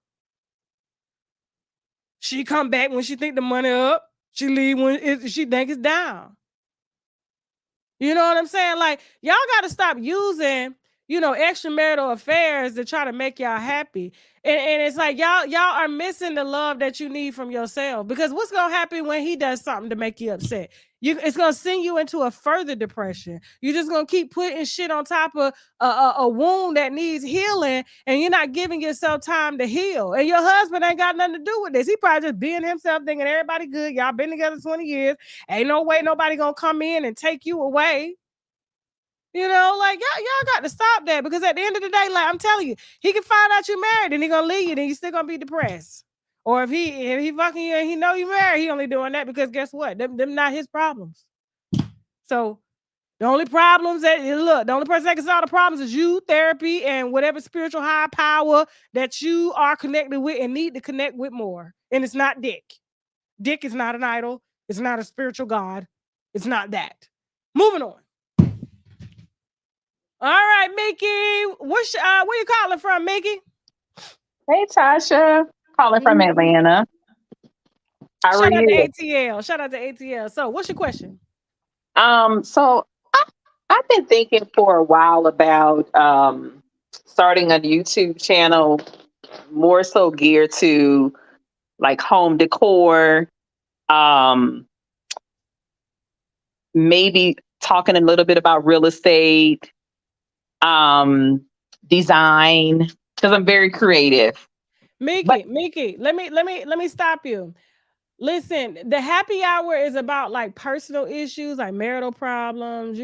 She come back when she think the money up. She leave when she think it's down. You know what I'm saying? Like, y'all got to stop using, extramarital affairs to try to make y'all happy. And it's like y'all are missing the love that you need from yourself, because what's going to happen when he does something to make you upset? It's going to send you into a further depression. You're just going to keep putting shit on top of a wound that needs healing, and you're not giving yourself time to heal. And your husband ain't got nothing to do with this. He probably just being himself, thinking everybody good. Y'all been together 20 years. Ain't no way nobody going to come in and take you away. Like y'all got to stop that, because at the end of the day, like I'm telling you, he can find out you married and he gonna leave you, and you still gonna be depressed. Or if he fucking you and he know you married, he only doing that because guess what? Them not his problems. So the only problems the only person that can solve the problems is you, therapy, and whatever spiritual high power that you are connected with and need to connect with more. And it's not Dick. Dick is not an idol. It's not a spiritual god. It's not that. Moving on. All right, Mickey. Where you calling from, Mickey? Hey, Tasha. Calling from Atlanta. How are Shout out to you? ATL. Shout out to ATL. So, what's your question? So I've been thinking for a while about starting a YouTube channel more so geared to like home decor, um, maybe talking a little bit about real estate, design, because I'm very creative. But Mickey, let me stop you. Listen, the happy hour is about like personal issues, like marital problems,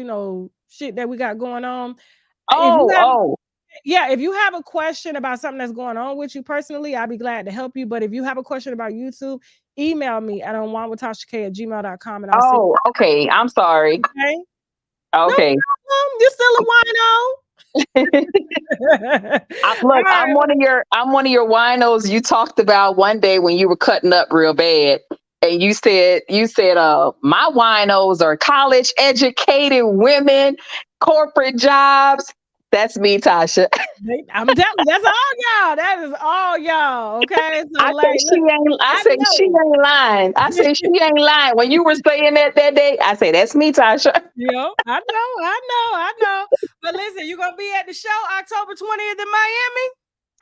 shit that we got going on. If you have oh, Yeah, if you have a question about something that's going on with you personally, I'll be glad to help you. But if you have a question about YouTube, email me at onwanwithTashaK@gmail.com and I'll see. okay. I'm sorry. Okay? No Okay. problem. You're still a wino. All Look, right. I'm one of your winos you talked about one day when you were cutting up real bad. And you said my winos are college educated women, corporate jobs. That's me, Tasha. I'm telling you, that's all y'all. That is all y'all. Okay. So like, look, I I said she know. ain't lying. I said she ain't lying. When you were saying that day, I said that's me, Tasha. I know. But listen, you're gonna be at the show October 20th in Miami.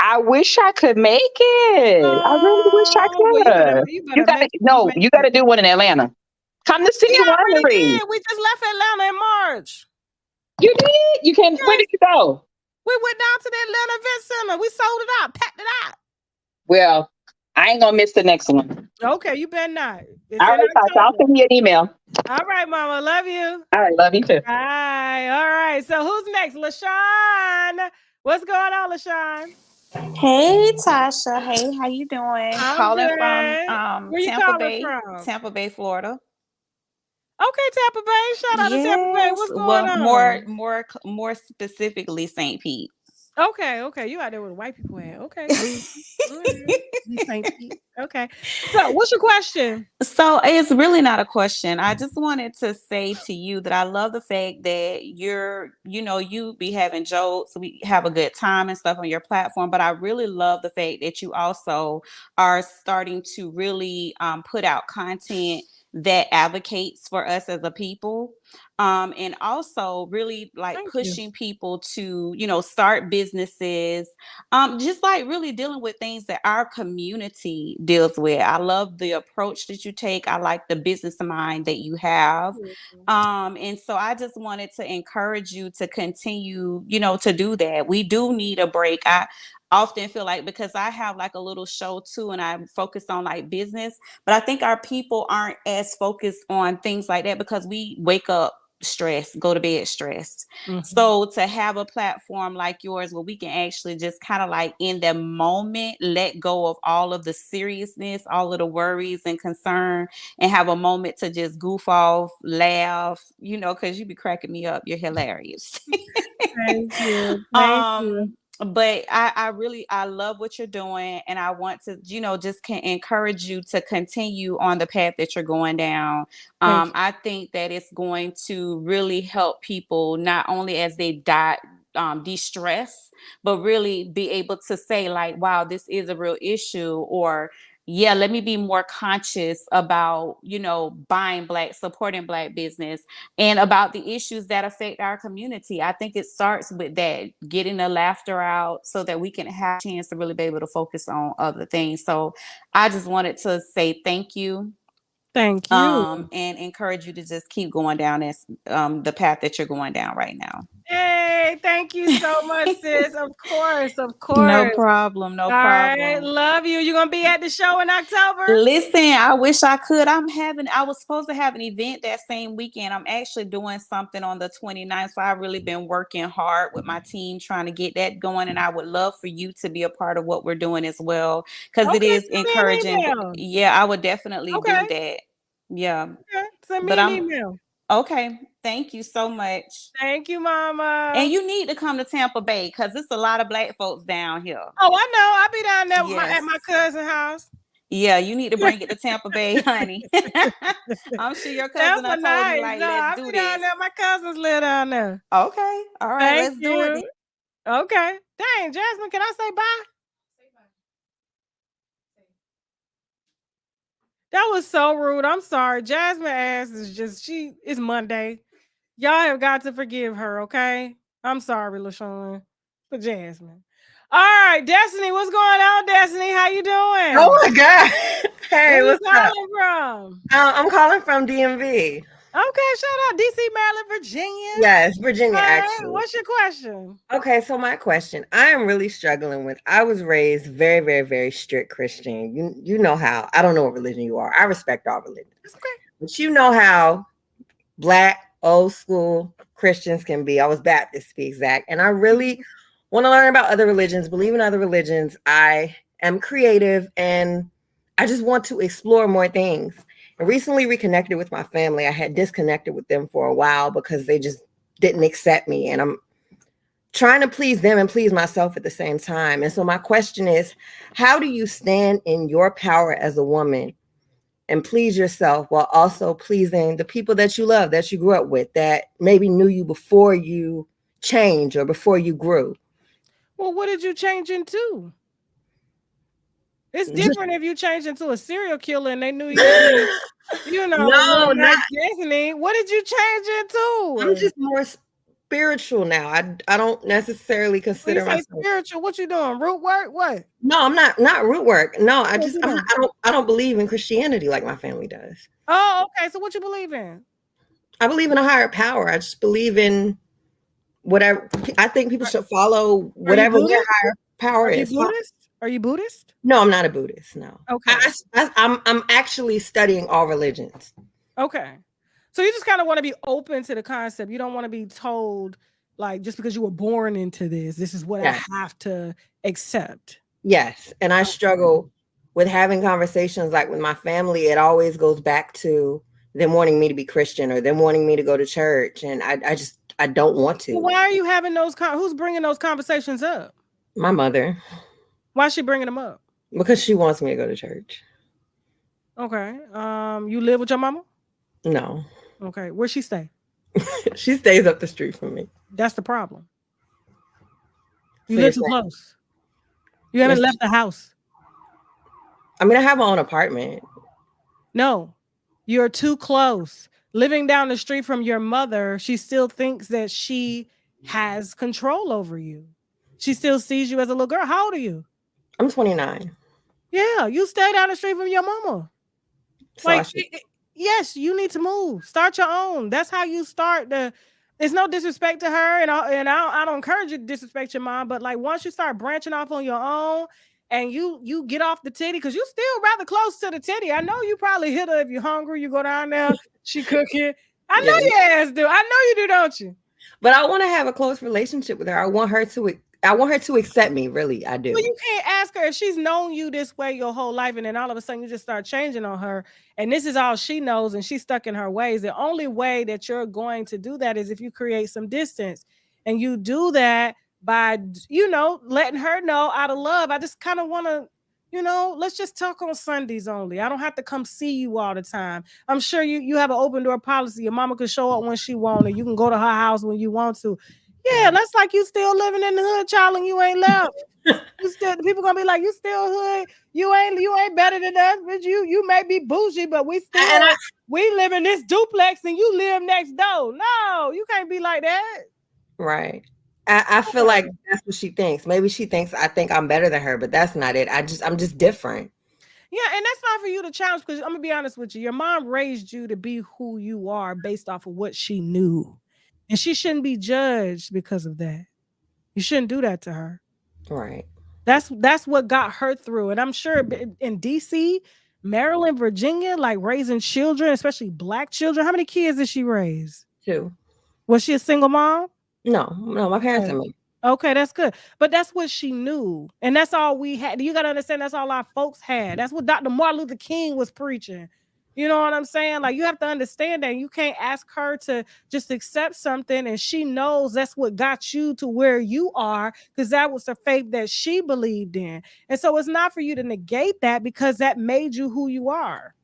I wish I could make it. I really wish I Oh, well, could. you You better gotta make sure you make you it. gotta do one in Atlanta. Come to see We the already winery. did. We just left Atlanta in March. You did? You can where Yes, did you go? we went down to the Atlanta Event Center. We sold it out, packed it out. Well, I ain't gonna miss the next one. Okay, you better not. It's All in right, Tasha, I'll October. send you an email. All right, Mama. Love you. All right, love you too. Bye. All right. So who's next? LaShawn. What's going on, LaShawn? Hey Tasha, hey, how you doing? I'm Calling from good. Where you Tampa calling Bay, from? Tampa Bay, Florida. Okay, Tampa Bay. Shout out to Tampa Bay. Yes, What's going well, more on? more more specifically St. Pete. Okay. You out there with white people at. Okay, boo. All right. You St. Pete. Okay. So what's your question? So it's really not a question. I just wanted to say to you that I love the fact that you be having jokes, we have a good time and stuff on your platform. But I really love the fact that you also are starting to really put out content that advocates for us as a people. And also really like Thank you. pushing people to, start businesses, just like really dealing with things that our community deals with. I love the approach that you take. I like the business mind that you have. And so I just wanted to encourage you to continue, to do that. We do need a break. I often feel like, because I have like a little show too, and I focus on like business, but I think our people aren't as focused on things like that because we wake up stressed, go to bed stressed. So to have a platform like yours where we can actually just kind of like in the moment let go of all of the seriousness, all of the worries and concern, and have a moment to just goof off, laugh, because you be cracking me up. You're hilarious. Thank you. Thank you. But I love what you're doing, and I want to, just can encourage you to continue on the path that you're going down. Thank you. I think that it's going to really help people not only as they de-stress, but really be able to say like, wow, this is a real issue, or yeah, let me be more conscious about, supporting Black business and about the issues that affect our community. I think it starts with that, getting the laughter out so that we can have a chance to really be able to focus on other things. So I just wanted to say thank you. Thank you. And encourage you to just keep going down this the path that you're going down right now. Hey, thank you so much, sis. Of course. No problem. No All right. problem. Love you. You gonna be at the show in October? Listen, I wish I could. I was supposed to have an event that same weekend. I'm actually doing something on the 29th. So I've really been working hard with my team trying to get that going. And I would love for you to be a part of what we're doing as well. Because it Okay, is send me an encouraging. email. Yeah, I would definitely do Okay. that. Yeah. Okay. Send But me an I'm email. okay. Thank you so much. Thank you, And Mama. you need to come to Tampa Bay because there's a lot of Black folks down here. Oh, I know. I'll be down there Yes. at my cousin's house. Yeah, you need to bring it to Tampa Bay, honey. I'm sure your cousin Tampa I told you nice. like, No, let's I'll do be down this. there. My cousins live down there. Okay. All right, Thank let's do it then. you. Okay. Dang, Jasmine, can I say bye? That was so rude. I'm sorry. Jasmine ass is just it's Monday. Y'all have got to forgive her, okay? I'm sorry, LaShawn. For Jasmine. All right, Destiny, what's going on, Destiny? How you doing? Oh my God. Hey, Where you what's up? calling from? I'm calling from DMV. Okay, shout out DC, Maryland, Virginia. Yes, Virginia, All right, actually. what's your question? Okay, so my question, I am really struggling with. I was raised very, very, very strict Christian. You know how. I don't know what religion you are. I respect all religions. It's okay. But you know how Black old school Christians can be. I was Baptist to be exact. And I really want to learn about other religions, believe in other religions. I am creative and I just want to explore more things. And recently reconnected with my family. I had disconnected with them for a while because they just didn't accept me. And I'm trying to please them and please myself at the same time. And so my question is, how do you stand in your power as a woman and please yourself while also pleasing the people that you love, that you grew up with, that maybe knew you before you changed or before you grew? Well, what did you change into? It's different if you change into a serial killer and they knew you to be, No, Little not. Nice Disney. What did you change I'm into? just more spiritual now. I don't necessarily When you consider say myself. spiritual, what you doing? Root work? What? No, I'm not root work. No, I What just you I'm not, doing? I don't believe in Christianity like my family does. Oh, okay. So what you believe in? I believe in a higher power. I just believe in whatever. I think people Are, should follow are you whatever their Buddhist? higher power Are you is. Buddhist? Are you Buddhist? No, I'm not a Buddhist. No, Okay. I'm actually studying all religions. Okay. So you just kind of want to be open to the concept. You don't want to be told, like, just because you were born into this is what I Yes, have to accept. yes, and I struggle with having conversations like with my family. It always goes back to them wanting me to be Christian or them wanting me to go to church, and I don't want Well, to. why are you having those? Who's bringing those conversations up? My mother, Why is she bringing them up? because she wants me to go to church. Okay. You live with your mama? No, Okay. Where she stay? she stays up the street from me. That's the problem. You So you're live too saying, close. You haven't left the house. I mean, I have my own apartment. No, you're too close. Living down the street from your mother, she still thinks that she has control over you. She still sees you as a little girl. How old are you? I'm 29, Yeah, you stay down the street from your mama. so I Like, should. yes, you need to move. Start your own. That's how you start the. It's no disrespect to her, and I don't encourage you to disrespect your mom. But like once you start branching off on your own, and you get off the titty, because you still rather close to the titty. I know you probably hit her if you're hungry. You go down there, she cooking. I Yeah, know your ass do. I know you do, don't you? but I want to have a close relationship with her. I want her to. I want her to accept me. Really, I Well, do. you can't ask her if she's known you this way your whole life, and then all of a sudden you just start changing on her, and this is all she knows, and she's stuck in her ways. The only way that you're going to do that is if you create some distance, and you do that by letting her know out of love. I just kind of want to. Let's just talk on Sundays only. I don't have to come see you all the time. I'm sure you have an open door policy. Your mama can show up when she want, and you can go to her house when you want to. Yeah, that's like you still living in the hood, child, and you ain't left. You still people gonna be like, you still hood, you ain't better than us, but you may be bougie, but we live in this duplex and you live next door. No, you can't be like that. Right. I feel like that's what she thinks. Maybe she thinks I think I'm better than her, but that's not it. I'm just different. Yeah, and that's not for you to challenge, because I'm gonna be honest with you. Your mom raised you to be who you are based off of what she knew. And she shouldn't be judged because of that. You shouldn't do that to her. Right. That's what got her through. And I'm sure in DC, Maryland, Virginia, like raising children, especially Black children. How many kids did she raise? 2. Was she a single mom? No, my parents are married. Okay, that's good. But that's what she knew. And that's all we had. You got to understand, that's all our folks had. That's what Dr. Martin Luther King was preaching. You know what I'm saying? Like, you have to understand that you can't ask her to just accept something, and she knows that's what got you to where you are, because that was the faith that she believed in. And so it's not for you to negate that, because that made you who you are.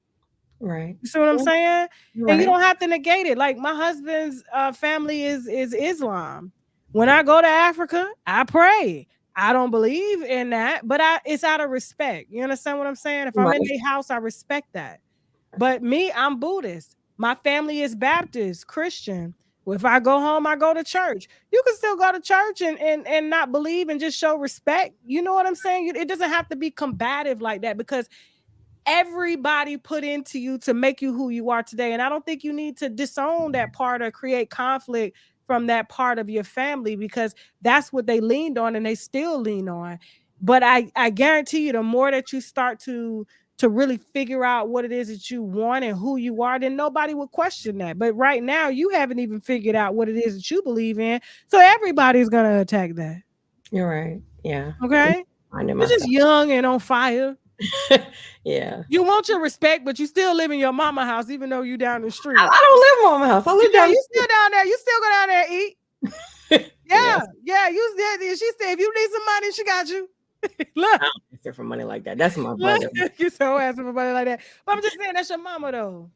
Right. You see what I'm saying? And you Right. don't have to negate it. Like my husband's family is Islam. When I go to Africa, I pray. I don't believe in that, but it's out of respect. You understand what I'm saying? If I'm in Right. their house, I respect that. But me, I'm Buddhist. My family is Baptist, Christian. If I go home, I go to church. You can still go to church and not believe and just show respect. You know what I'm saying? It doesn't have to be combative like that, because everybody put into you to make you who you are today. And I don't think you need to disown that part or create conflict from that part of your family, because that's what they leaned on and they still lean on. But I guarantee you, the more that you start to really figure out what it is that you want and who you are, then nobody will question that. But right now, you haven't even figured out what it is that you believe in. So everybody's going to attack that. You're right. Yeah. Okay? Finding You're just myself. young and on fire. Yeah. You want your respect, but you still live in your mama house, even though you down the street. I don't live in my house. I live down the You street. still down there. You still go down there and eat. Yes. Yeah. You said, she said, if you need some money, she got you. I Look, don't ask her for money like that. That's my brother. you so asking for money like that. But I'm just saying, that's your mama though.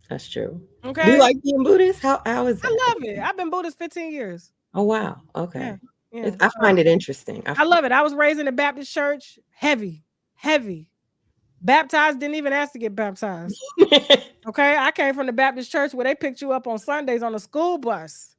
That's true. Okay. Do you like being Buddhist? How is that? I love it. I've been Buddhist 15 years. Oh wow. Okay. Yeah. I find it interesting. I love it. I was raised in a Baptist church, heavy. Baptized, didn't even ask to get baptized. Okay. I came from the Baptist church where they picked you up on Sundays on a school bus.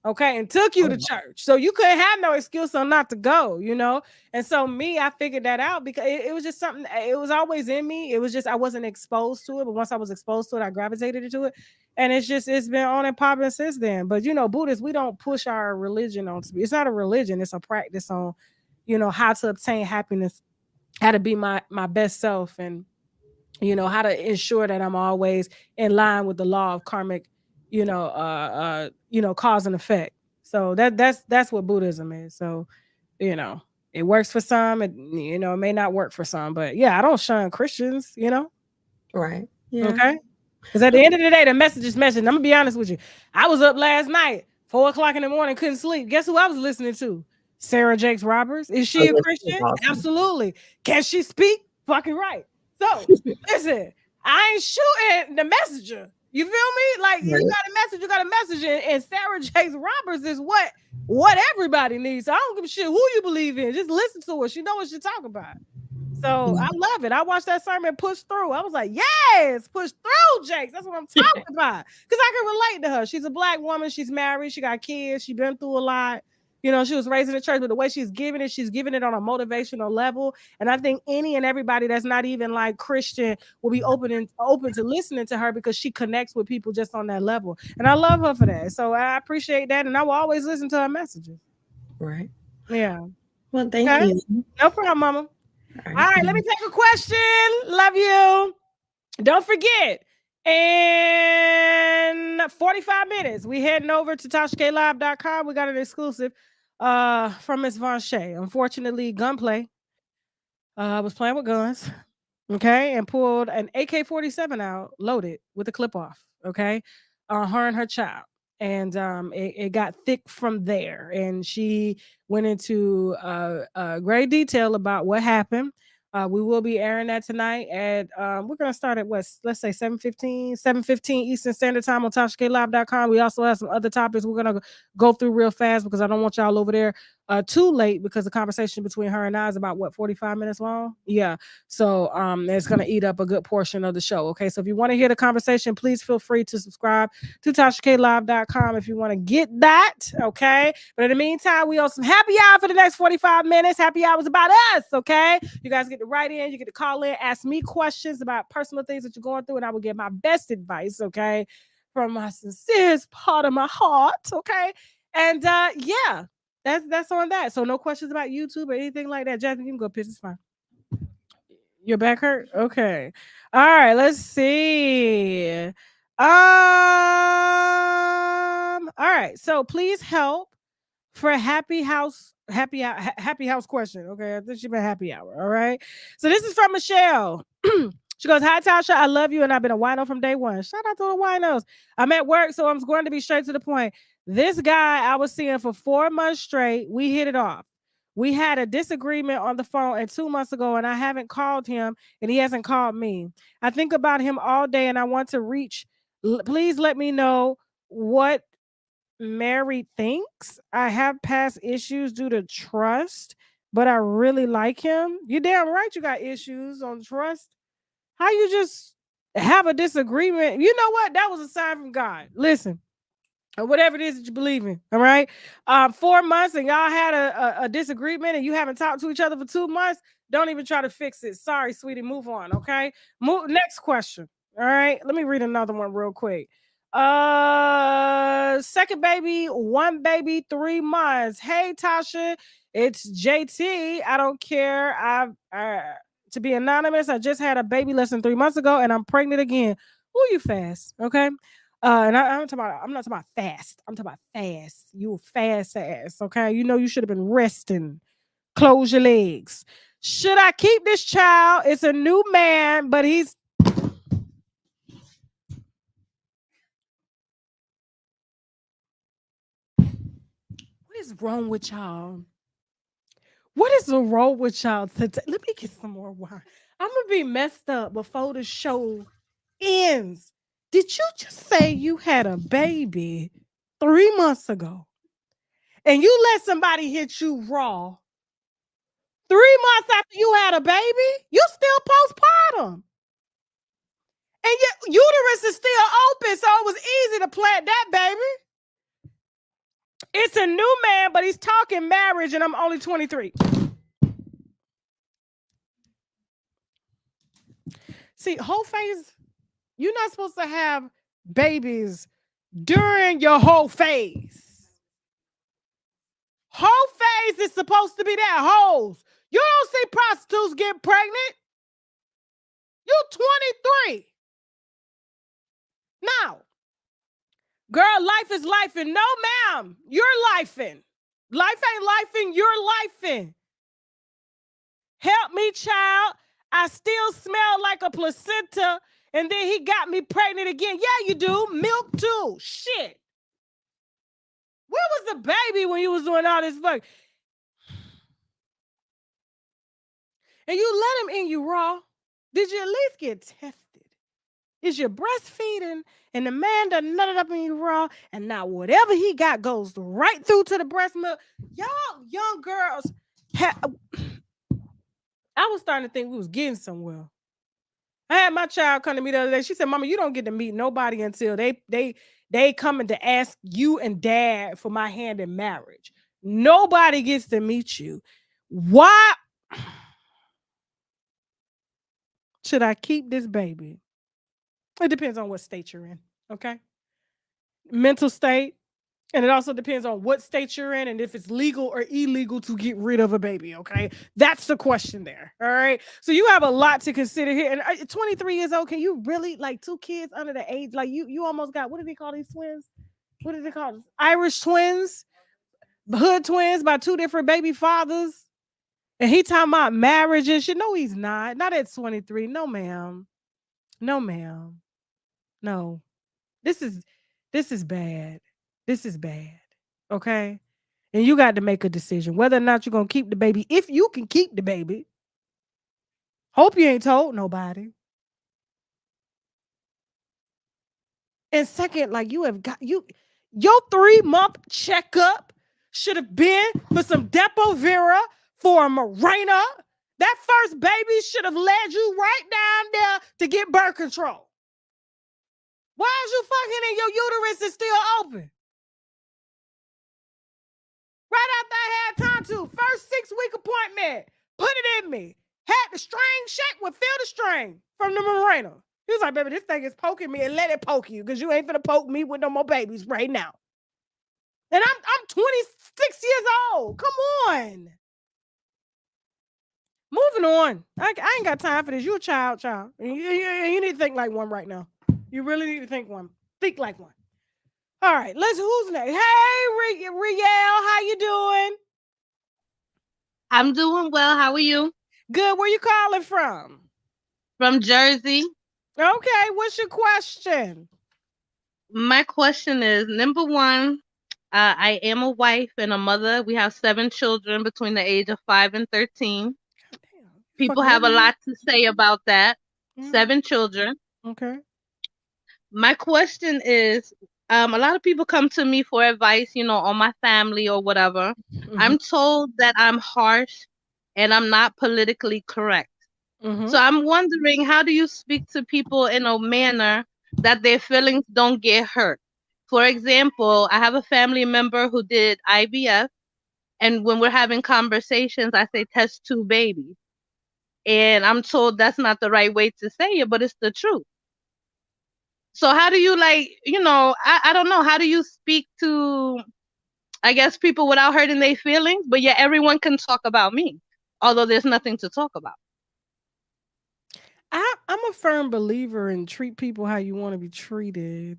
Okay, and took you to church. So you couldn't have no excuse on not to go, you know? And so I figured that out because it was just something, it was always in me. It was just, I wasn't exposed to it, but once I was exposed to it, I gravitated to it. And it's been on and popping since then. But, Buddhists, we don't push our religion on. It's not a religion. It's a practice on, how to obtain happiness, how to be my best self, and, how to ensure that I'm always in line with the law of karmic, cause and effect. So that's what Buddhism is. So, it works for some, it may not work for some, but yeah, I don't shun Christians, Right. Yeah. Okay. Because at the end of the day, the message is message. I'm gonna be honest with you. I was up last night, 4:00 in the morning, couldn't sleep. Guess who I was listening to? Sarah Jakes Roberts. Is she a Christian? Awesome. Absolutely. Can she speak? Fucking right. So listen, I ain't shooting the messenger. You feel me? Like you got a message, and Sarah Jakes Roberts is what everybody needs. So I don't give a shit who you believe in. Just listen to her. She know what she's talking about. So I love it. I watched that sermon push through. I was like, yes, push through, Jakes. That's what I'm talking about. Because I can relate to her. She's a Black woman. She's married. She got kids. She's been through a lot. She was raised in the church, but the way she's giving it on a motivational level. And I think any and everybody that's not even like Christian will be open to listening to her because she connects with people just on that level. And I love her for that. So I appreciate that. And I will always listen to her messages. Right. Yeah. Well, thank you. No problem, Mama. All right, let me take a question. Love you. Don't forget, in 45 minutes, we heading over to TashaKLive.com. We got an exclusive from Miss Von Shea. Unfortunately, gunplay. I was playing with guns, okay, and pulled an AK-47 out, loaded with a clip off, okay, her and her child. And it got thick from there. And she went into great detail about what happened. We will be airing that tonight at we're gonna start at let's say 7:15 Eastern Standard Time on TashaKLive.com. We also have some other topics we're gonna go through real fast because I don't want y'all over there too late, because the conversation between her and I is about 45 minutes long. Yeah. So it's gonna eat up a good portion of the show. Okay. So if you want to hear the conversation, please feel free to subscribe to TashaKLive.com if you want to get that. Okay. But in the meantime, we on some happy hour for the next 45 minutes. Happy hour is about us. Okay. You guys get to write in, you get to call in, ask me questions about personal things that you're going through, and I will give my best advice. Okay. From my sincerest part of my heart. Okay. And yeah. That's on that. So no questions about YouTube or anything like that. Jasmine, you can go piss. It's fine. Your back hurt? Okay. All right. Let's see. All right. So please help for a happy house question. Okay. I think she meant happy hour. All right. So this is from Michelle. She goes, "Hi, Tasha. I love you, and I've been a wino from day one." Shout out to the winos. I'm at work, so I'm going to be straight to the point. This guy I was seeing for 4 months straight, we hit it off. We had a disagreement on the phone and 2 months ago, and I haven't called him, and he hasn't called me. I think about him all day, and I want to reach. Please let me know what Mary thinks. I have past issues due to trust, but I really like him. You damn right you got issues on trust. How you just have a disagreement? You know what? That was a sign from God. Listen, or whatever it is that you believe in. All right. 4 months and y'all had a disagreement and you haven't talked to each other for 2 months. Don't even try to fix it. Sorry, sweetie. Move on. Okay. Move. Next question. All right. Let me read another one real quick. Second baby, one baby, 3 months. Hey, Tasha, it's JT. I don't care. To be anonymous. I just had a baby less than 3 months ago, and I'm pregnant again. Ooh, you fast. Okay. I'm not talking about fast. I'm talking about fast. You fast ass. Okay. You know you should have been resting. Close your legs. Should I keep this child? It's a new man, but he's what is wrong with y'all? What is wrong with y'all today? Let me get some more wine. I'm gonna be messed up before the show ends. Did you just say you had a baby 3 months ago and you let somebody hit you raw 3 months after you had a baby? You still postpartum. And your uterus is still open, so it was easy to plant that baby. It's a new man, but he's talking marriage, and I'm only 23. See, whole phase, you're not supposed to have babies during your whole phase. Whole phase is supposed to be that hoes. You don't see prostitutes get pregnant. You 23. Now, girl, life is life, and no, ma'am, you're lifing. Life ain't lifing, you're lifing. Help me, child. I still smell like a placenta. And then he got me pregnant again. Yeah, you do. Milk too. Shit. Where was the baby when you was doing all this fuck? And you let him in you raw. Did you at least get tested? Is your breastfeeding and the man done nutted up in you raw? And now whatever he got goes right through to the breast milk. Y'all young girls, I was starting to think we was getting somewhere. I had my child come to me the other day. She said, "Mama, you don't get to meet nobody until they coming to ask you and dad for my hand in marriage. Nobody gets to meet you. Why should I keep this baby?" It depends on what state you're in. Okay. Mental state. And it also depends on what state you're in and if it's legal or illegal to get rid of a baby. Okay. That's the question there. All right. So you have a lot to consider here. And 23 years old, can you really like 2 kids under the age? Like you almost got, what do they call these twins? What do they call them? Irish twins, hood twins by 2 different baby fathers. And he talking about marriage and shit. No, he's not. Not at 23. No, ma'am. No, ma'am. No. This is bad. This is bad. Okay. And you got to make a decision whether or not you're gonna keep the baby. If you can keep the baby, hope you ain't told nobody. And second, like you have got your 3 month checkup should have been for some Depo-Vera, for a Mirena. That first baby should have led you right down there to get birth control. Why is you fucking and your uterus is still open? Right after I had time to. First 6-week appointment. Put it in me. Had the string shake with feel the string from the Mirena. He was like, "Baby, this thing is poking me and let it poke you because you ain't finna poke me with no more babies right now." And I'm 26 years old. Come on. Moving on. I ain't got time for this. You a child. You need to think like one right now. You really need to think one. Think like one. All right, who's next? Hey, Riel, how you doing? I'm doing well. How are you? Good. Where you calling from? From Jersey. Okay, what's your question? My question is, number one, I am a wife and a mother. We have 7 children between the age of 5 and 13. People have a lot to say about that. 7 children. Okay. My question is, a lot of people come to me for advice, on my family or whatever. I'm told that I'm harsh and I'm not politically correct. So I'm wondering, how do you speak to people in a manner that their feelings don't get hurt? For example, I have a family member who did IVF, and when we're having conversations, I say test 2 babies. and I'm told that's not the right way to say it, but it's the truth. So how do you like, I don't know, how do you speak to, I guess, people without hurting their feelings, but yet everyone can talk about me, although there's nothing to talk about. I'm a firm believer in treat people how you want to be treated.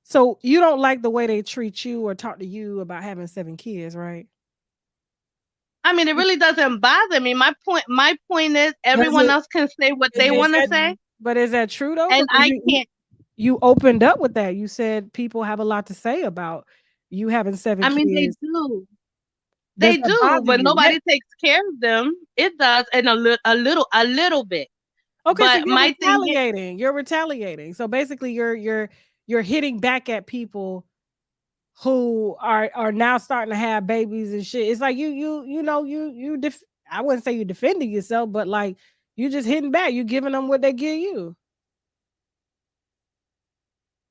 So you don't like the way they treat you or talk to you about having 7 kids, right? I mean, it really doesn't bother me. My point is Does everyone it? else can say what they Is want to that? say, But is that true though? and Because I you can't. you opened up with that. You said people have a lot to say about you having 7 I mean, they kids. do. Does They that do, bother but you? Yeah. nobody takes care of them. It does, and a little bit. Okay, so But you're my thing is, retaliating. You're retaliating. So basically, you're hitting back at people who are now starting to have babies and shit. It's like I wouldn't say you defending yourself, but like you just hitting back. You giving them what they give you.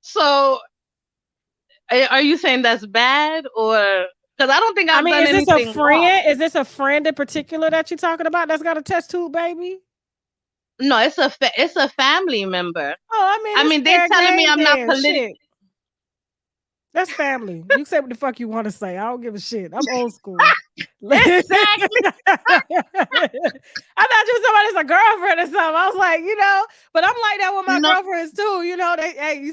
so are you saying that's bad, or because I don't think I I've mean, done is this a anything wrong? friend? Is this a friend in particular that you're talking about that's got a test tube baby? No, it's a family member. Oh, I mean, I it's mean, they fair telling me game I'm not then. politically. Shit. That's family. You say what the fuck you want to say. I don't give a shit. I'm old school. I Exactly. thought you were somebody's a girlfriend or something. I was like, but I'm like that with my No, girlfriends too. You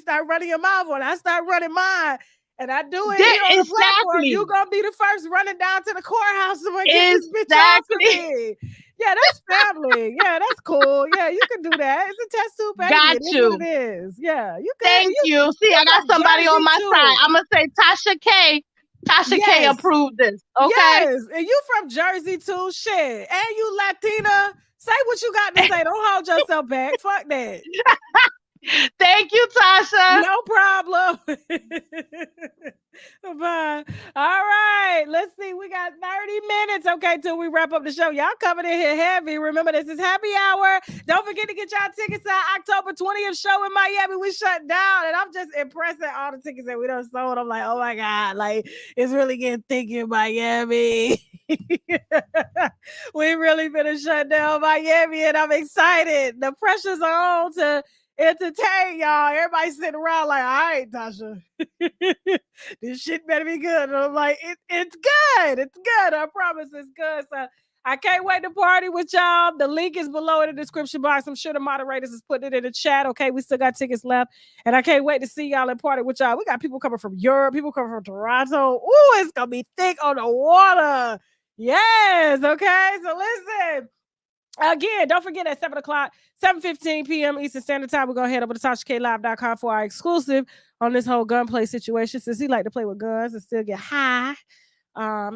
start running your mouth when I start running mine. And I do it here on the platform. You exactly, gonna be the first running down to the courthouse to get this bitch off of exactly. me. Yeah, that's family. Yeah, that's cool. Yeah, you can do that. It's a test tube baby. Got It is what it you. is. Yeah, you can. Thank you. See, You I got from somebody on Jersey my side. too. I'm gonna say Tasha K. Tasha K Yes. approved this. Okay. Yes. And you from Jersey too. Shit. And you Latina. Say what you got to say. Don't hold yourself back. Fuck that. Thank you, Tasha. No problem. Bye. All right. Let's see. We got 30 minutes. Okay, till we wrap up the show. Y'all coming in here heavy. Remember, this is happy hour. Don't forget to get y'all tickets to our October 20th show in Miami. We shut down. And I'm just impressed at all the tickets that we done sold. I'm like, oh my God. Like, it's really getting thick in Miami. We really finna shut down Miami. And I'm excited. The pressure's on to entertain y'all. Everybody sitting around like, all right, Tasha, this shit better be good. And I'm like, it's good. It's good. I promise it's good. So I can't wait to party with y'all. The link is below in the description box. I'm sure the moderators is putting it in the chat. Okay, we still got tickets left. And I can't wait to see y'all and party with y'all. We got people coming from Europe, people coming from Toronto. Ooh, it's going to be thick on the water. Yes. Okay. So listen. Again, don't forget at 7 o'clock, 7:15 p.m. Eastern Standard Time, we're going to head over to TashaKLive.com for our exclusive on this whole gunplay situation. Since he like to play with guns and still get high.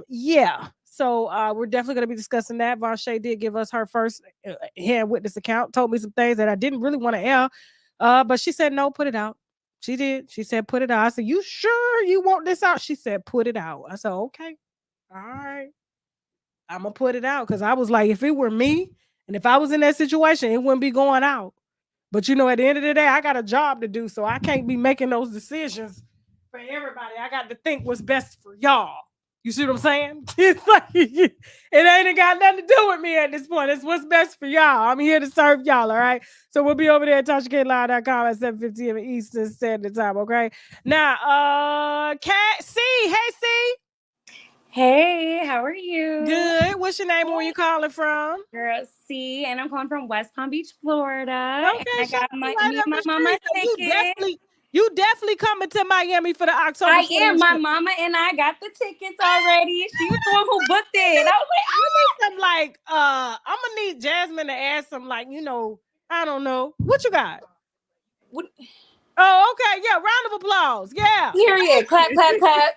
Yeah. So we're definitely going to be discussing that. Von Shay did give us her first hand witness account, told me some things that I didn't really want to air. But she said, no, put it out. She did. She said, put it out. I said, you sure you want this out? She said, put it out. I said, okay. All right. I'm going to put it out because I was like, if it were me, and if I was in that situation, it wouldn't be going out. But at the end of the day, I got a job to do, so I can't be making those decisions for everybody. I got to think what's best for y'all. You see what I'm saying? It's like it ain't got nothing to do with me at this point. It's what's best for y'all. I'm here to serve y'all, all right? So we'll be over there at TashaKLive.com at 7:15 Eastern Standard Time, okay? Now, C, hey C. Hey, how are you? Good. What's your name and where you calling from? Girl, C, and I'm calling from West Palm Beach, Florida. Okay, And I shout got out my right me up and my the mama street. So ticket. you definitely coming to Miami for the October I am. 20th My show. mama and I got the tickets already. She was the one who booked it. I was You need some I'm gonna need Jasmine to add some I don't know. What you got? What? Oh, okay, yeah. Round of applause. Yeah. Period. Clap, clap, clap.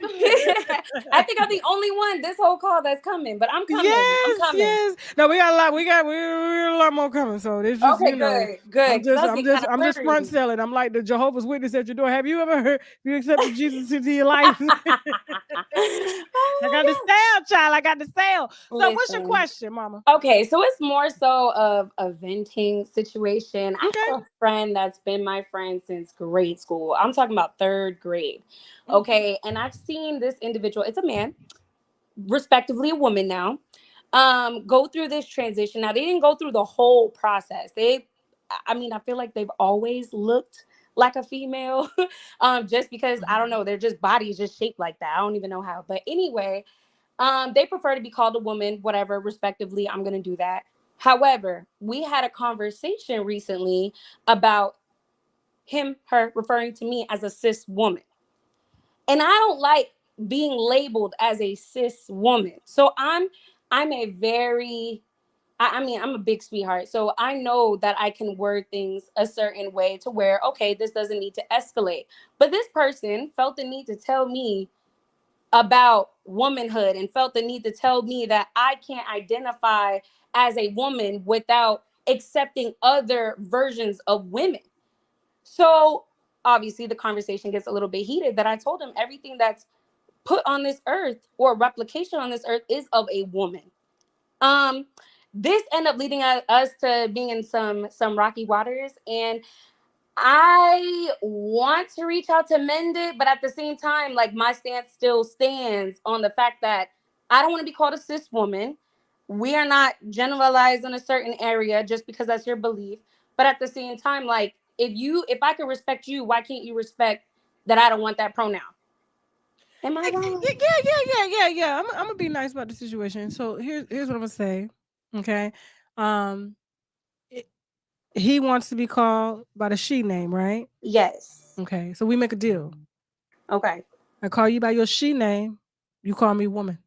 I think I'm the only one this whole call that's coming, but I'm coming. I'm Yes, coming. yes. No, we got a lot. We got a lot more coming. So it's just Okay, good. Because I was getting kind of I'm just front worried. selling. I'm like the Jehovah's Witness at your door. Have you ever heard you accepted Jesus into your life? I got the sale, child. I got the sale. So what's your question, mama? Okay, so it's more so of a venting situation. I have a friend that's been my friend since grade school. I'm talking about third grade. Okay, and I've seen this individual, it's a man, respectively a woman now. go through this transition. Now they didn't go through the whole process. I mean, I feel like they've always looked like a female, just because I don't know, their just bodies just shaped like that. I don't even know how. But anyway, they prefer to be called a woman, whatever, respectively. I'm gonna do that. However, we had a conversation recently about her referring to me as a cis woman. And I don't like being labeled as a cis woman. So I'm a very I mean, I'm a big sweetheart. So I know that I can word things a certain way to where, okay, this doesn't need to escalate. But this person felt the need to tell me about womanhood and felt the need to tell me that I can't identify as a woman without accepting other versions of women. So obviously the conversation gets a little bit heated, that I told him everything that's put on this earth or replication on this earth is of a woman. Um, this ended up leading us to being in some rocky waters, and I want to reach out to mend it, but at the same time, like my stance still stands on the fact that I don't want to be called a cis woman. We are not generalized in a certain area just because that's your belief. But at the same time, like if I can respect you, why can't you respect that I don't want that pronoun? Am I wrong? Yeah. I'm gonna be nice about the situation. So here's what I'm gonna say. Okay. Um, he wants to be called by the she name, right? Yes. Okay. So we make a deal. Okay. I call you by your she name. You call me woman.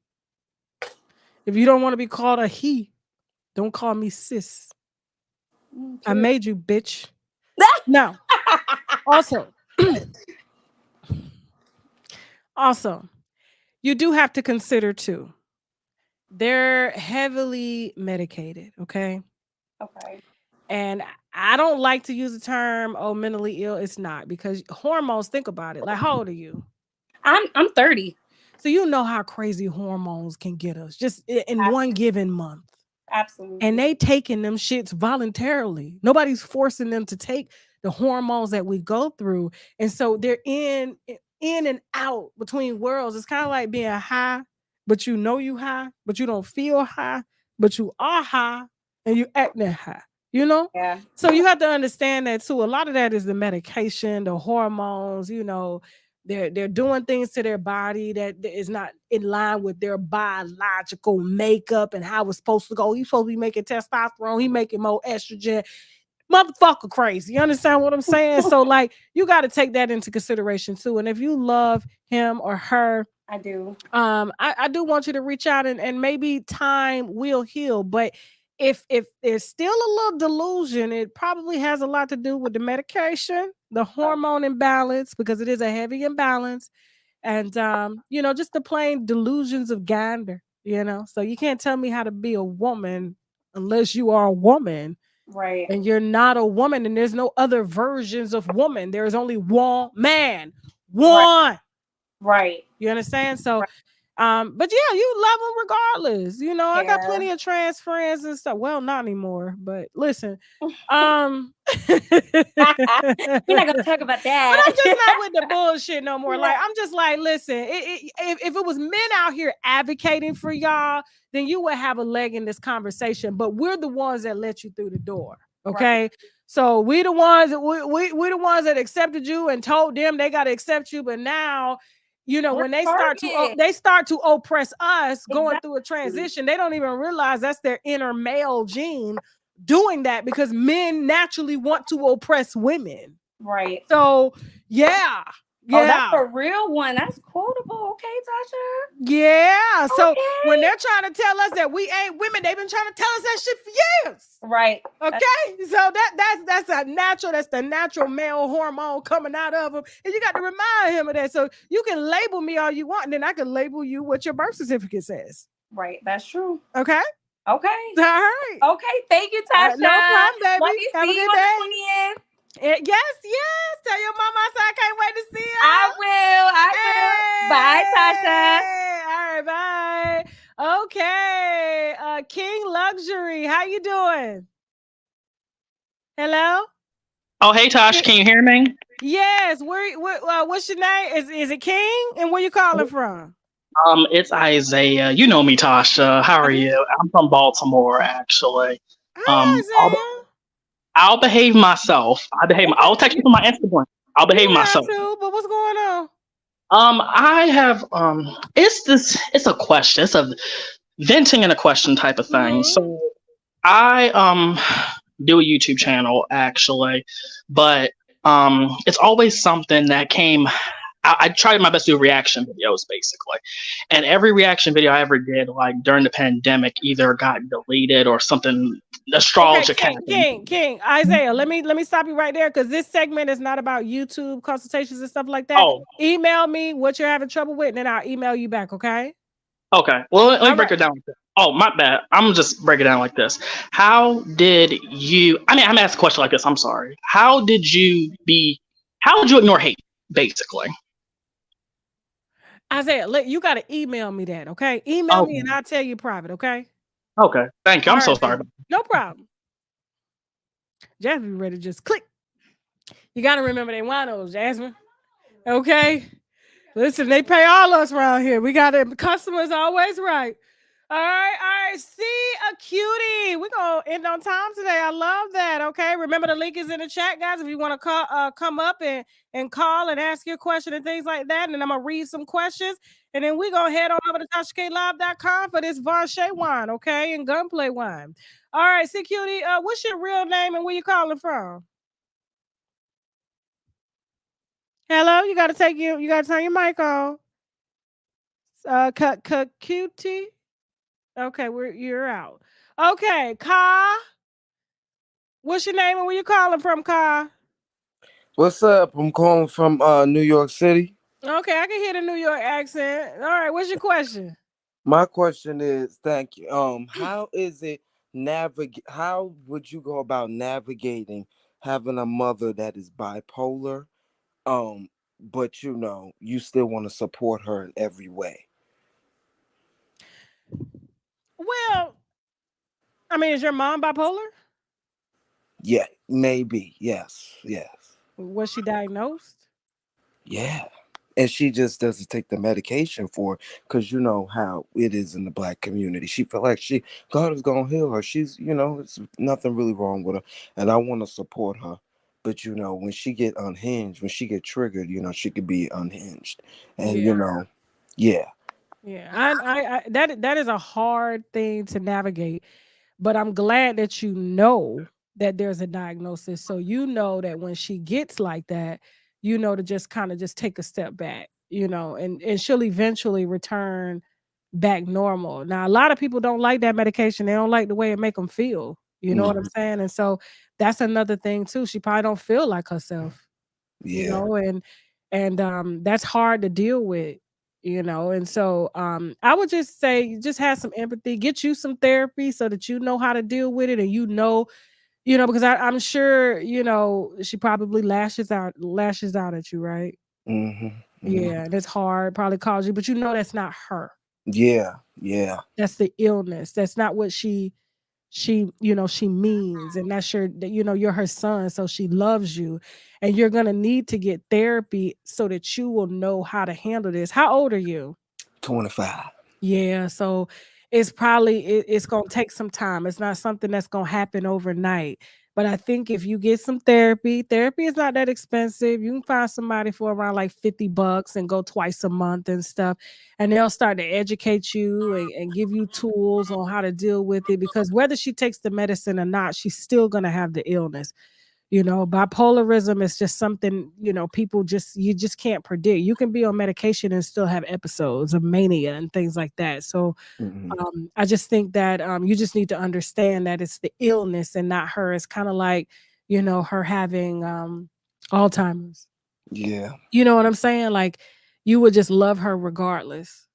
If you don't want to be called a he, don't call me sis. I made you, bitch. Now, also, you do have to consider too. They're heavily medicated, okay? Okay. And I don't like to use the term, oh, mentally ill. It's not, because hormones, think about it. Like, how old are you? I'm 30. So you know how crazy hormones can get us just in one given month. Absolutely. And they taking them shits voluntarily. Nobody's forcing them to take the hormones that we go through. And so they're in and out between worlds. It's kind of like being high, but you know you high, but you don't feel high, but you are high and you acting high, you know? Yeah. So you have to understand that too. A lot of that is the medication, the hormones, you know. They're doing things to their body that is not in line with their biological makeup and how it's supposed to go. He's supposed to be making testosterone. He making more estrogen. Motherfucker crazy. You understand what I'm saying? So like you got to take that into consideration too. And if you love him or her, I do. I do want you to reach out and maybe time will heal. But if there's still a little delusion, it probably has a lot to do with the medication, the hormone imbalance, because it is a heavy imbalance, and you know, just the plain delusions of gander, you know. So you can't tell me how to be a woman unless you are a woman. Right. And you're not a woman, and there's no other versions of woman. There is only one man. One. Right. You understand? So but yeah, you love them regardless. You know, I got plenty of trans friends and stuff. Well, not anymore, but listen. We're not gonna talk about that. But I'm just not with the bullshit no more. Like, I'm just like, listen, if it was men out here advocating for y'all, then you would have a leg in this conversation. But we're the ones that let you through the door. Okay. Right. So we the ones that we the ones that accepted you and told them they got to accept you. But now, you know, when they start to oppress us going through a transition, they don't even realize that's their inner male gene doing that, because men naturally want to oppress women. Right. So yeah. Oh, that's a real one. That's quotable. Okay, Tasha. Yeah. So when they're trying to tell us that we ain't women, they've been trying to tell us that shit for years. Right. Okay. So that's a natural, that's the natural male hormone coming out of them. And you got to remind him of that. So you can label me all you want, and then I can label you what your birth certificate says. Right. That's true. Okay. Okay. All right. Okay. Thank you, Tasha. No problem, baby. Let me Have see a good you day. on the 20th. Yes. Tell your mama I can't wait to see her. I will. Bye, Tasha. All right, bye. Okay. King Luxury, how you doing? Hello? Oh, hey, Tosh, can you hear me? Yes. What's your name? Is it King? And where you calling from? It's Isaiah. You know me, Tasha. How are you? I'm from Baltimore, actually. Hi, Um, I'll, Isaiah. I'll behave myself. I'll Okay, text you from my Instagram. I'll you behave don't have myself. to, but what's going on? I have it's a question. It's a venting and a question type of thing. Mm-hmm. So I do a YouTube channel actually, but it's always something that came. I tried my best to do reaction videos basically, and every reaction video I ever did, like during the pandemic, either got deleted or something Okay, nostalgic King, happened. King, King, Isaiah. Let me stop you right there because this segment is not about YouTube consultations and stuff like that. Oh, Email me what you're having trouble with, and then I'll email you back. Okay. okay. Well, let me All break right. it down like this. Oh, my bad. I'm just break it down like this. How did you? I mean, I'm gonna ask a question like this. I'm sorry. How did you be? How did you ignore hate? Basically. Isaiah, you got to email me that. Okay. Email me Okay. and I'll tell you private. Okay. Okay. Thank you. All I'm so right, sorry. baby. No problem. Jasmine ready to just click. You got to remember they winos, Jasmine. Okay. Listen, they pay all us around here. We got it. Customers always right. All right. See a cutie. We're gonna end on time today. I love that. Okay. Remember the link is in the chat, guys. If you want to come up and call and ask your question and things like that. And then I'm gonna read some questions. And then we're gonna head on over to TashaKLive.com for this Varche wine, okay, and gunplay wine. All right, see cutie. What's your real name and where you calling from? Hello, you gotta turn your mic on. Cutie. Okay, you're out. Okay, Ka. What's your name and where you calling from, Ka? What's up? I'm calling from New York City. Okay, I can hear the New York accent. All right, what's your question? My question is, thank you. How is it navigate? How would you go about navigating having a mother that is bipolar? But you still want to support her in every way. Well, I mean, is your mom bipolar? Yeah, maybe. Yes, yes, Was she diagnosed? yeah. And she just doesn't take the medication for it because you know how it is in the black community. She feel like God is gonna heal her. It's nothing really wrong with her, and I want to support her. But when she get unhinged, when she get triggered, she could be unhinged, and Yeah. yeah. Yeah. That is a hard thing to navigate. But I'm glad that you know that there's a diagnosis. So you know that when she gets like that, to just kind of just take a step back, and she'll eventually return back normal. Now, a lot of people don't like that medication. They don't like the way it make them feel. You know what I'm Mhm. saying? And so that's another thing too. She probably don't feel like herself, Yeah. and that's hard to deal with, and so I would just say just have some empathy, get you some therapy so that you know how to deal with it, and because I'm sure she probably lashes out at you, right? Mhm. Yeah, Mhm. and it's hard, probably calls you, but that's not her. Yeah. Yeah. That's the illness. That's not what she means, and that's you're her son, so she loves you, and you're gonna need to get therapy so that you will know how to handle this. How old are you? 25. Yeah, so it's gonna take some time. It's not something that's gonna happen overnight. But I think if you get some therapy is not that expensive. You can find somebody for around like $50 and go twice a month and stuff. And they'll start to educate you and give you tools on how to deal with it. Because whether she takes the medicine or not, she's still gonna have the illness. Bipolarism is just something, you just can't predict. You can be on medication and still have episodes of mania and things like that. So Mhm. I just think that you just need to understand that it's the illness and not her. It's kind of like, her having Alzheimer's. Yeah. You know what I'm saying? Like you would just love her regardless.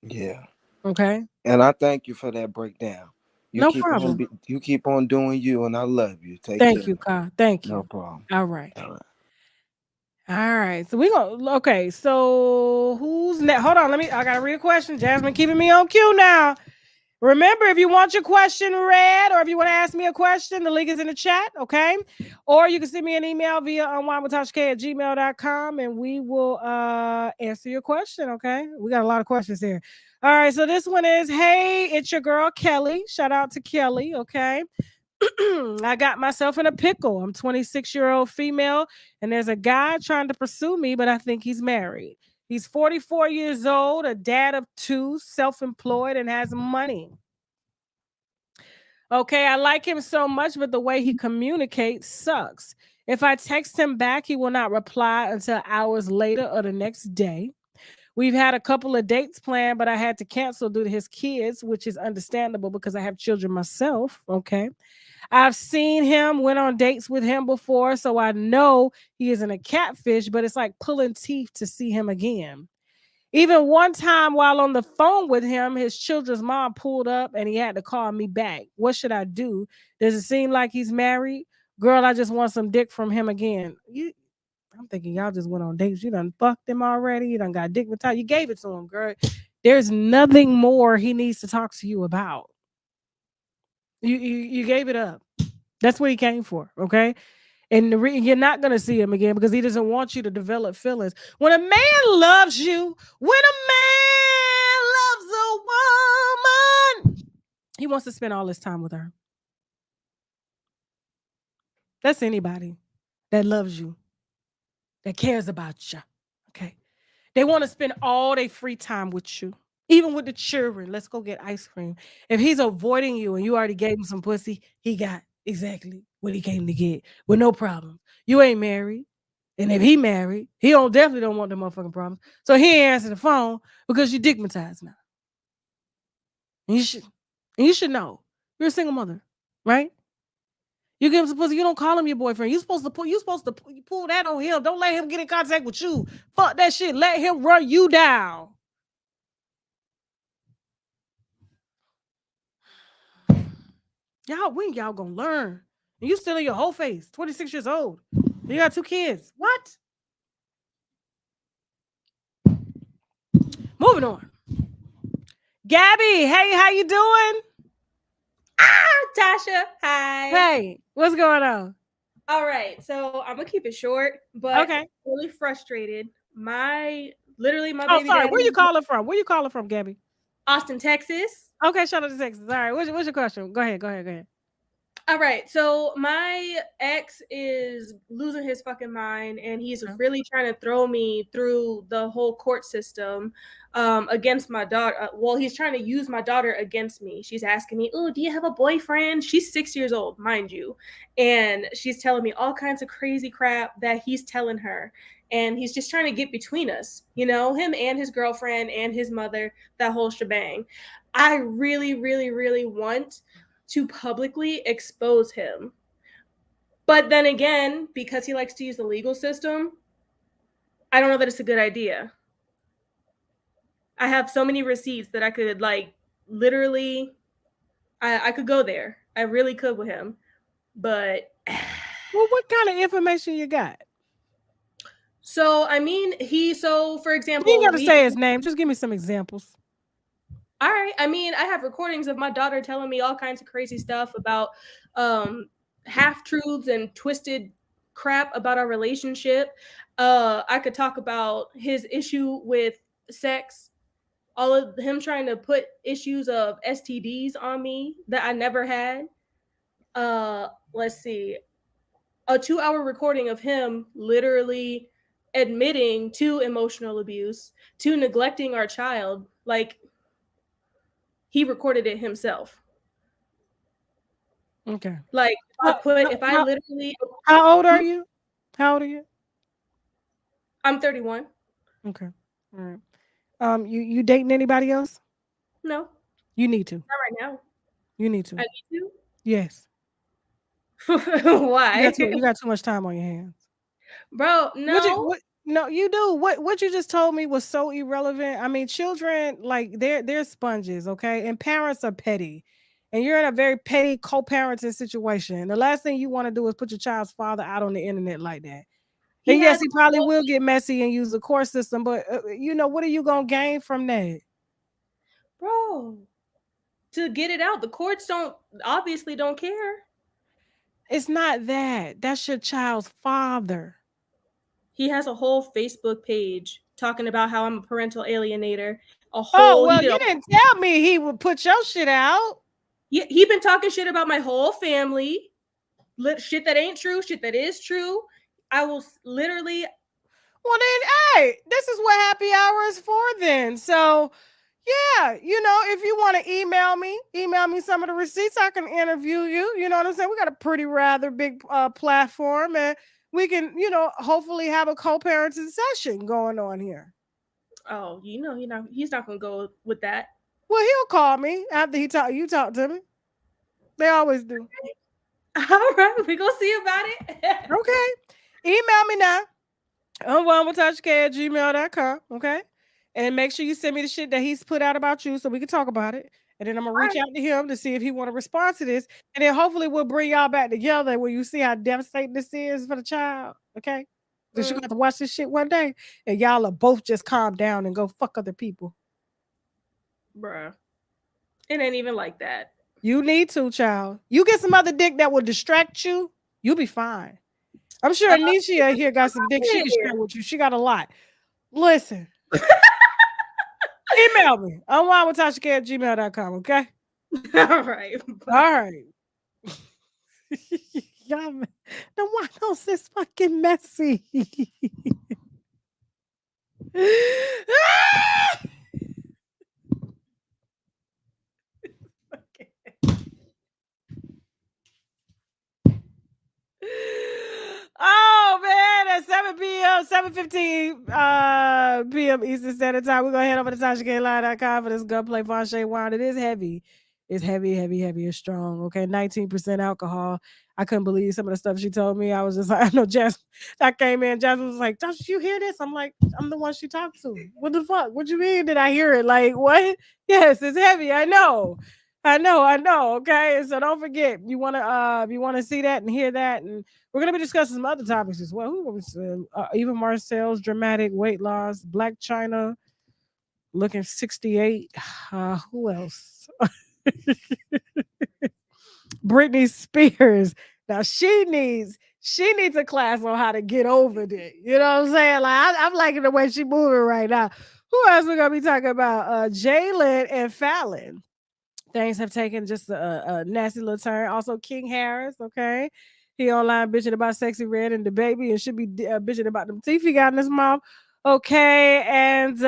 Yeah. Okay. And I thank you for that breakdown. You No keep on problem. you keep on doing you, and I love you. Take Thank care. you, Ka. Thank No you. problem. All right. All right. All right. So we go. Okay. So who's next? Hold on. I gotta read a question. Jasmine keeping me on cue now. Remember, if you want your question read or if you want to ask me a question, the link is in the chat, okay? Or you can send me an email via unwindwithTashaK@gmail.com and we will answer your question, okay? We got a lot of questions here. All right, so this one is, hey, it's your girl Kelly. Shout out to Kelly, okay? I got myself in a pickle. I'm 26-year-old female, and there's a guy trying to pursue me, but I think he's married. He's 44 years old, a dad of 2, self-employed, and has money. Okay, I like him so much, but the way he communicates sucks. If I text him back, he will not reply until hours later or the next day. We've had a couple of dates planned, but I had to cancel due to his kids, which is understandable because I have children myself. Okay. I've seen him, went on dates with him before, so I know he isn't a catfish, but it's like pulling teeth to see him again. Even one time while on the phone with him, his children's mom pulled up and he had to call me back. What should I do? Does it seem like he's married? Girl, I just want some dick from him again. I'm thinking y'all just went on dates. You done fucked him already. You done got dick with time. You gave it to him, girl. There's nothing more he needs to talk to you about. You gave it up. That's what he came for, okay? And you're not going to see him again because he doesn't want you to develop feelings. When a man loves you, when a man loves a woman, he wants to spend all his time with her. That's anybody that loves you, that cares about you, okay? They want to spend all their free time with you. Even with the children, let's go get ice cream. If he's avoiding you and you already gave him some pussy, he got exactly what he came to get with no problem. You ain't married. And if he married, he definitely don't want the motherfucking problems. So he ain't answering the phone because you digmatized now. And you should know. You're a single mother, right? You give him some pussy, you don't call him your boyfriend. You supposed to pull that on him. Don't let him get in contact with you. Fuck that shit. Let him run you down. When y'all gonna learn? And you still in your whole face, 26 years old. You got 2 kids. What? Moving on. Gabby, hey, how you doing? Tasha, hi. Hey, what's going on? All right, so I'm gonna keep it short, but Okay. I'm really frustrated. Literally my Oh, baby sorry. daddy. Where you calling from? Where you calling from, Gabby? Austin, Texas. Okay, shout out to Texas. All right, what's your question? Go ahead. All right, so my ex is losing his fucking mind, and he's really trying to throw me through the whole court system against my daughter. Well, he's trying to use my daughter against me. She's asking me, "Oh, do you have a boyfriend?" She's 6 years old, mind you, and she's telling me all kinds of crazy crap that he's telling her, and he's just trying to get between us, him and his girlfriend and his mother, that whole shebang. I really, really, really want to publicly expose him. But then again, because he likes to use the legal system, I don't know that it's a good idea. I have so many receipts that I could literally I could go there. I really could with him. But well, what kind of information you got? So I mean, for example, you ain't gotta say his name. Just give me some examples. All right. I mean, I have recordings of my daughter telling me all kinds of crazy stuff about half truths and twisted crap about our relationship. I could talk about his issue with sex, all of him trying to put issues of STDs on me that I never had. Let's see, a 2-hour recording of him literally admitting to emotional abuse, to neglecting our child. He recorded it himself. Okay. How old are you? How old are you? I'm 31. Okay. All right. You dating anybody else? No. You need to. Not right now. You need to. I need to? Yes. Why? You got too much time on your hands. Bro, no. No, you do. What you just told me was so irrelevant. I mean, children, they're sponges, okay? And parents are petty. And you're in a very petty co-parenting situation. The last thing you want to do is put your child's father out on the internet like that. And yes, he probably will get messy and use the court system, but what are you gonna gain from that? Bro, to get it out. The courts obviously don't care. It's not that. That's your child's father. He has a whole Facebook page talking about how I'm a parental alienator. Oh, He well, did you didn't tell me he would put your shit out. he been talking shit about my whole family. Shit that ain't true, shit that is true. I will literally. Well, then, hey, this is what happy hour is for then. So, yeah, if you want to email me some of the receipts. I can interview you. You know what I'm saying? We got a pretty rather big platform, and we can, hopefully have a co-parenting session going on here. Oh, he's not gonna go with that. Well, he'll call me after you talk to me. They always do. All right, we gonna see about it. Okay. Email me now. Tasha@gmail.com. Okay. And make sure you send me the shit that he's put out about you so we can talk about it. And then I'm gonna reach out to him to see if he want to respond to this. And then hopefully we'll bring y'all back together when you see how devastating this is for the child. Okay. Because you're gonna have to watch this shit one day and y'all will both just calm down and go fuck other people. Bruh. It ain't even like that. You need to, child. You get some other dick that will distract you, you'll be fine. I'm sure Anisha here got some dick she can share with you. She got a lot. Listen. Email me. Tasha@gmail.com, okay? All right. All right. Y'all, the winos is fucking messy. Oh man, at 7 p.m., 7:15 p.m. Eastern Standard Time. We're gonna head over to TashaKLive.com for this gunplay Fonche wine. It is heavy. It's heavy, heavy, heavy. It's strong. Okay, 19% alcohol. I couldn't believe some of the stuff she told me. I was just like, I know Jasmine. I came in. Jasmine was like, "Don't you hear this?" I'm like, "I'm the one she talked to. What the fuck? What you mean? Did I hear it? Like what? Yes, it's heavy. I know. Okay, so don't forget, you wanna see that and hear that, and we're gonna be discussing some other topics as well. Who was Eva Marcel's dramatic weight loss, Black China looking 68. Who else? Britney Spears. Now she needs a class on how to get over it. You know what I'm saying? Like I'm liking the way she moving right now. Who else we gonna be talking about? Jalen and Fallon. Things have taken just a nasty little turn. Also, King Harris, okay? He online bitching about Sexy Red and the baby and should be bitching about them teeth he got in his mouth. Okay, and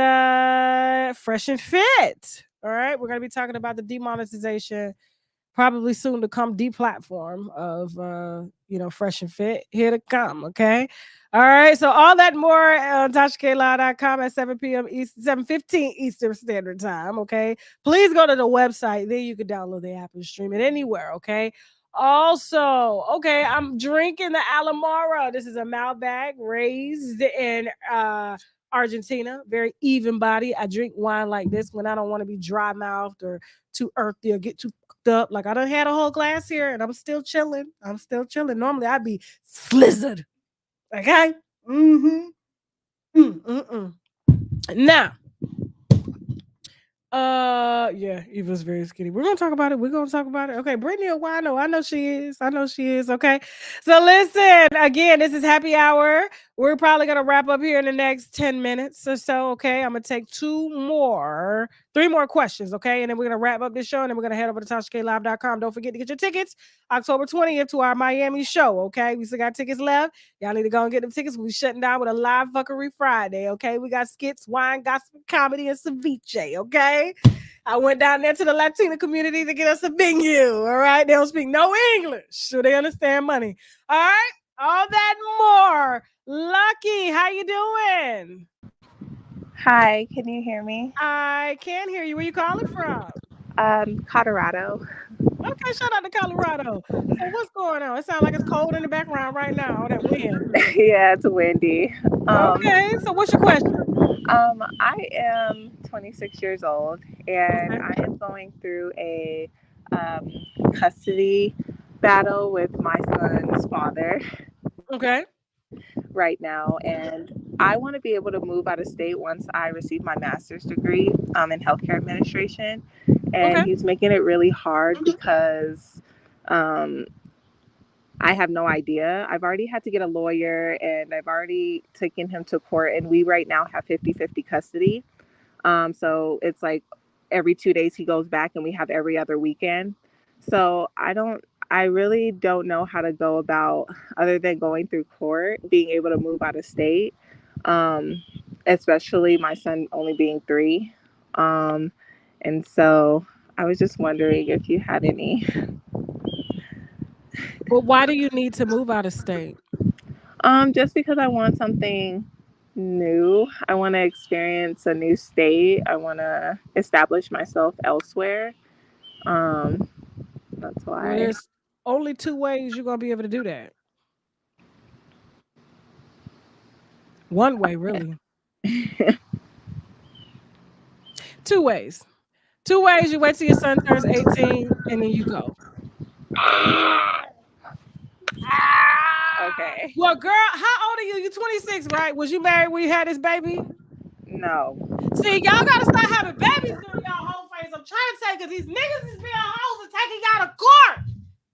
Fresh and Fit. All right, we're going to be talking about the demonetization, probably soon to come deplatform of Fresh and Fit. Here to come, okay? All right, so all that more on TashaKLive.com at 7 p.m. East, 7:15 Eastern Standard Time, okay? Please go to the website. Then you can download the app and stream it anywhere, okay? Also, okay, I'm drinking the Alamara. This is a Malbec raised in Argentina, very even body. I drink wine like this when I don't want to be dry mouthed or too earthy or get too up. Like I done had a whole glass here and I'm still chilling. Normally I'd be slizzard. Okay. Now, yeah, Eva's very skinny. We're gonna talk about it. Okay, Brittany Owino, I know she is. Okay, so listen again. This is happy hour. We're probably gonna wrap up here in the next 10 minutes or so. Okay, I'm gonna take three more questions. Okay, and then we're gonna wrap up this show, and then we're gonna head over to TashaKLive.com. Don't forget to get your tickets October 20th to our Miami show. Okay, we still got tickets left. Y'all need to go and get them tickets. We'll be shutting down with a live fuckery Friday. Okay, we got skits, wine, gospel, comedy, and ceviche. Okay. I went down there to the Latina community to get us a venue. All right. They don't speak no English, so they understand money. All right. All that more. Lucky, how you doing? Hi, can you hear me? I can hear you. Where you calling from? Colorado. Okay, shout out to Colorado. So what's going on? It sounds like it's cold in the background right now. All that wind. Yeah, it's windy. Okay, so what's your question? I am 26 years old and I am going through a custody battle with my son's father. Okay. Right now, and I want to be able to move out of state once I receive my master's degree in healthcare administration. and he's making it really hard because um, I have no idea. I've already had to get a lawyer, and I've already taken him to court, and we right now have 50-50 custody. So it's like every 2 days he goes back, and we have every other weekend. So I really don't know how to go about, other than going through court, being able to move out of state, um, especially my son only being 3. Um, and so I was just wondering if you had any. But why do you need to move out of state? Just because I want something new. I want to experience a new state. I want to establish myself elsewhere. Um, that's Well, why. there's only 2 ways you're gonna be able to do that. One way, really. 2 ways. 2 ways. You wait till your son turns 18 and then you go. Okay. Well, girl, how old are you? You 26, right? Was you married when you had this baby? No. See, y'all gotta start having babies during y'all whole phase. I'm trying to say, because these niggas is being hoes and taking y'all to court.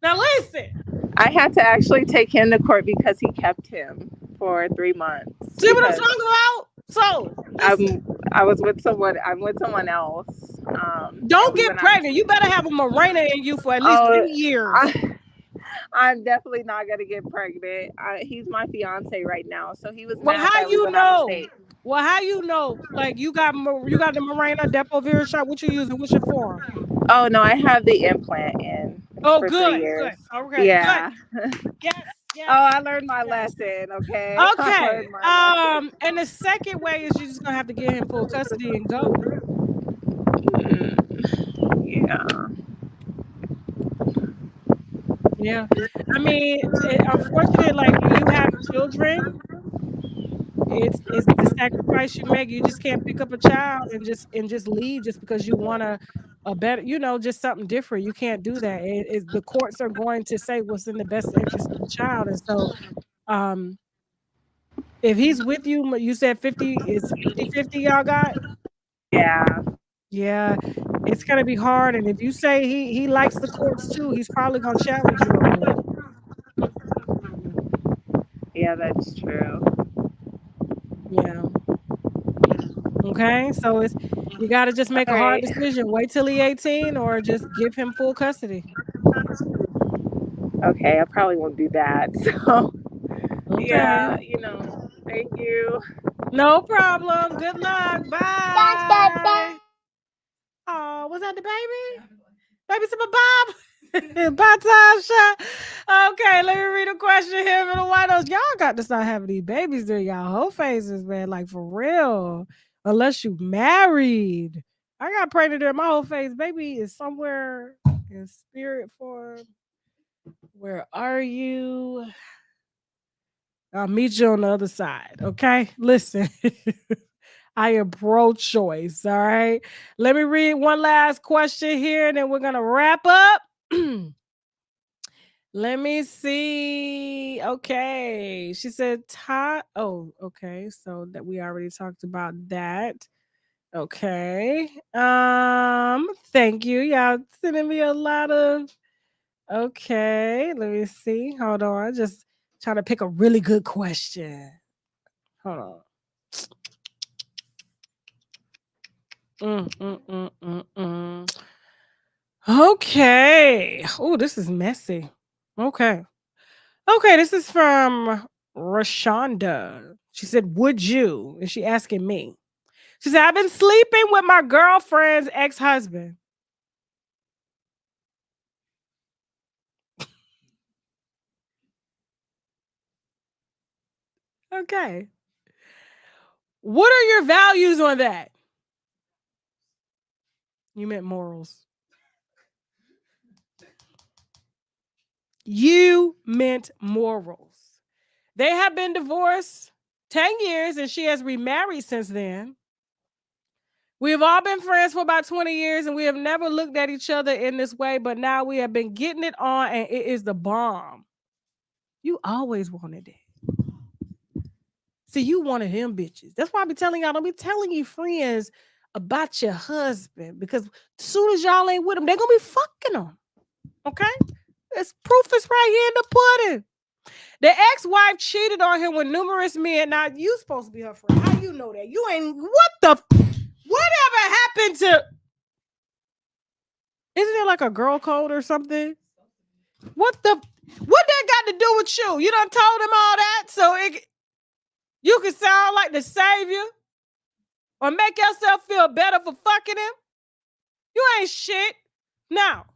Now listen. I had to actually take him to court because he kept him for 3 months. See what I'm talking about? So listen. I was with someone. I'm with someone else. Don't get pregnant. You better have a Mirena in you for at least 3 years. I'm definitely not gonna get pregnant. He's my fiance right now, so he was Well, mad how that we you went out of know? state. Well, how you know? Like you got the Mirena Depo-Vir shot. What you using? What's your form? Oh no, I have the implant in for 3 years. Okay, Yeah. good. Yes. Oh, I learned my lesson. Okay. I Okay. learned my lesson. And the second way is you're just gonna have to get him full custody and go. Yeah. Yeah. I mean, unfortunate, like when you have children, it's the sacrifice you make. You just can't pick up a child and just leave just because you want a better, just something different. You can't do that. The courts are going to say what's in the best interest of the child. And so um if he's with you, you said 50 is 50-50 y'all got? Yeah. Yeah, it's gonna be hard. And if you say he likes the courts too, he's probably gonna challenge you on it. Yeah, that's true. Yeah. Okay. So you gotta just make All a hard right. decision. Wait till he's 18 or just give him full custody. Okay, I probably won't do that. So Okay. yeah, thank you. No problem. Good luck. Bye. Oh, was that the baby? Baby Super Bob. Bye, Tasha. Okay, let me read a question here for the white. Y'all got to start having these babies during y'all whole phases, man. Like for real. Unless you married. I got pregnant during my whole phase. Baby is somewhere in spirit form. Where are you? I'll meet you on the other side. Okay. Listen. I am pro-choice. All right. Let me read one last question here, and then we're gonna wrap up. Let me see. Okay. She said Oh, okay. So that we already talked about that. Okay. Thank you. Y'all sending me a lot of okay. Let me see. Hold on. Just trying to pick a really good question. Hold on. Mm, mm, mm, mm, mm. Okay. Oh, this is messy. Okay. Okay, this is from Rashonda. She said, "Would you?" And she asking me. She said, "I've been sleeping with my girlfriend's ex-husband." Okay. What are your values on that? You meant morals. You meant morals. They have been divorced 10 years and she has remarried since then. We have all been friends for about 20 years and we have never looked at each other in this way, but now we have been getting it on and it is the bomb. You always wanted it. See, you wanted him bitches. That's why I be telling y'all, don't be telling you friends about your husband, because as soon as y'all ain't with him, they're gonna be fucking him. Okay? It's proof is right here in the pudding. The ex-wife cheated on him with numerous men. Now you supposed to be her friend. How you know that? You ain't whatever happened to. Isn't it like a girl code or something? What that got to do with you? You done told him all that so you can sound like the savior or make yourself feel better for fucking him? You ain't shit. Now,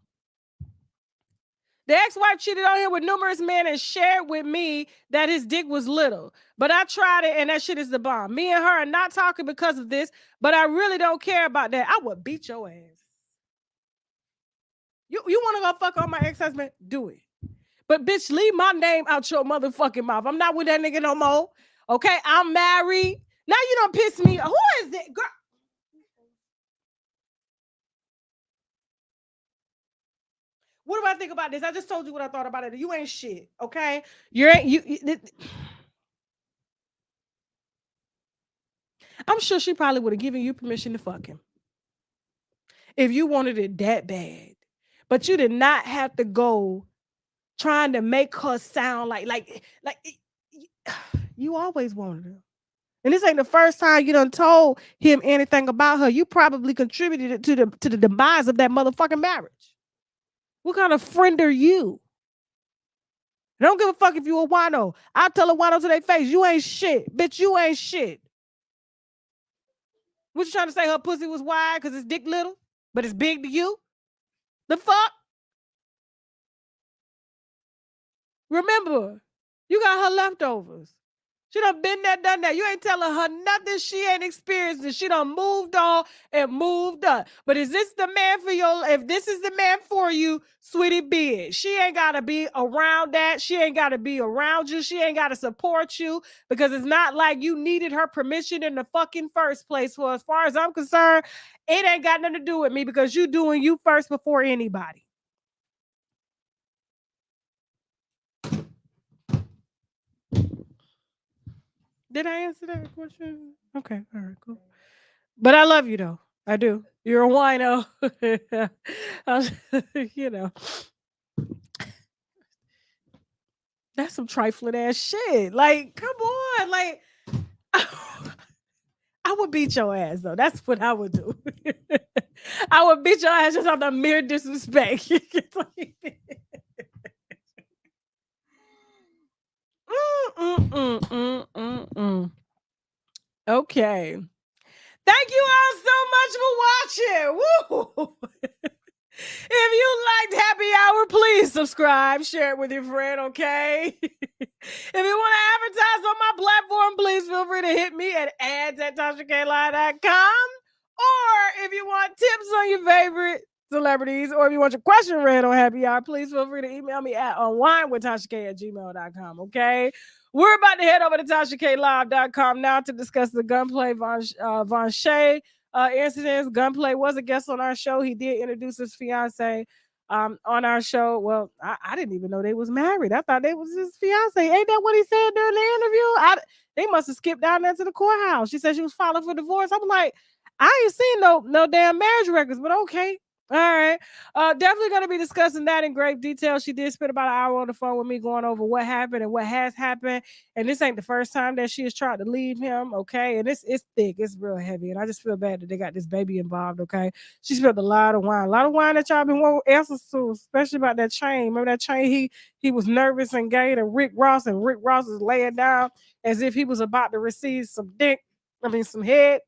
the ex-wife cheated on him with numerous men and shared with me that his dick was little. But I tried it and that shit is the bomb. Me and her are not talking because of this, but I really don't care about that. I would beat your ass. You want to go fuck on my ex-husband? Do it. But bitch, leave my name out your motherfucking mouth. I'm not with that nigga no more. Okay, I'm married. Now you don't piss me. Who is that girl? What do I think about this? I just told you what I thought about it. You ain't shit, okay? I'm sure she probably would have given you permission to fuck him if you wanted it that bad. But you did not have to go trying to make her sound like you always wanted her. And this ain't the first time you done told him anything about her. You probably contributed to the demise of that motherfucking marriage. What kind of friend are you? I don't give a fuck if you a wino. I'll tell a wino to their face, you ain't shit. Bitch, you ain't shit. What you trying to say? Her pussy was wide because it's dick little, but it's big to you? The fuck? Remember, you got her leftovers. She done been there, done that. You ain't telling her nothing she ain't experienced. And she done moved on and moved up. But is this the man for your, if this is the man for you, sweetie, be it. She ain't got to be around that. She ain't got to be around you. She ain't got to support you because it's not like you needed her permission in the fucking first place. Well, as far as I'm concerned, it ain't got nothing to do with me because you doing you first before anybody. Did I answer that question? Okay, all right, cool. But I love you though. I do. You're a wino. You know. That's some trifling ass shit. Like, come on. Like, I would beat your ass though. That's what I would do. I would beat your ass just on the mere disrespect. Okay. Thank you all so much for watching. Woo! If you liked Happy Hour, please subscribe, share it with your friend, okay? If you want to advertise on my platform, please feel free to hit me at ads@TashaKLive.com. Or if you want tips on your favorite celebrities, or if you want your question read on Happy Hour, please feel free to email me at onwinewithtashak@gmail.com, okay? We're about to head over to TashaKLive.com now to discuss the Gunplay Von Shea incidents. Gunplay was a guest on our show. He did introduce his fiance on our show. Well, I didn't even know they was married. I thought they was his fiance. Ain't that what he said during the interview? They must have skipped down there to the courthouse. She said she was filing for divorce. I'm like, I ain't seen no damn marriage records, but okay. All right. Definitely going to be discussing that in great detail. She did spend about an hour on the phone with me going over what happened and what has happened. And this ain't the first time that she has tried to leave him. Okay. And it's thick. It's real heavy. And I just feel bad that they got this baby involved. Okay. She spilled a lot of wine that y'all been wanting answers to, especially about that chain. Remember that chain? He was nervous and gay to Rick Ross, and Rick Ross is laying down as if he was about to receive some head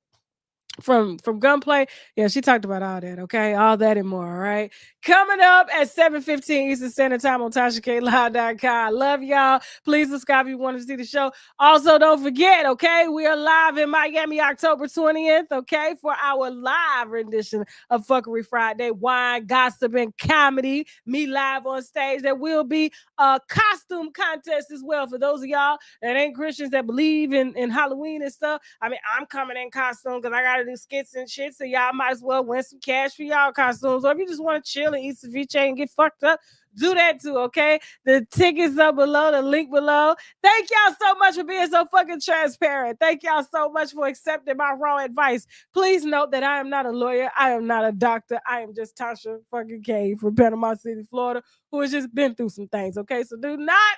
from Gunplay. Yeah, she talked about all that, okay? All that and more, all right? Coming up at 7:15 Eastern Standard Time on TashaKLive.com. Love y'all. Please subscribe if you want to see the show. Also, don't forget, okay, we are live in Miami October 20th, okay, for our live rendition of Fuckery Friday, wine, gossip, and comedy. Me live on stage. There will be a costume contest as well for those of y'all that ain't Christians that believe in Halloween and stuff. I mean, I'm coming in costume because I got to do skits and shit, so y'all might as well win some cash for y'all costumes. Or if you just want to chill and eat ceviche and get fucked up, Do that too, okay? The tickets up below, the link below. Thank y'all so much for being so fucking transparent. Thank y'all so much for accepting my raw advice. Please note that I am not a lawyer. I am not a doctor. I am just Tasha fucking K from Panama City, Florida, who has just been through some things, okay? So do not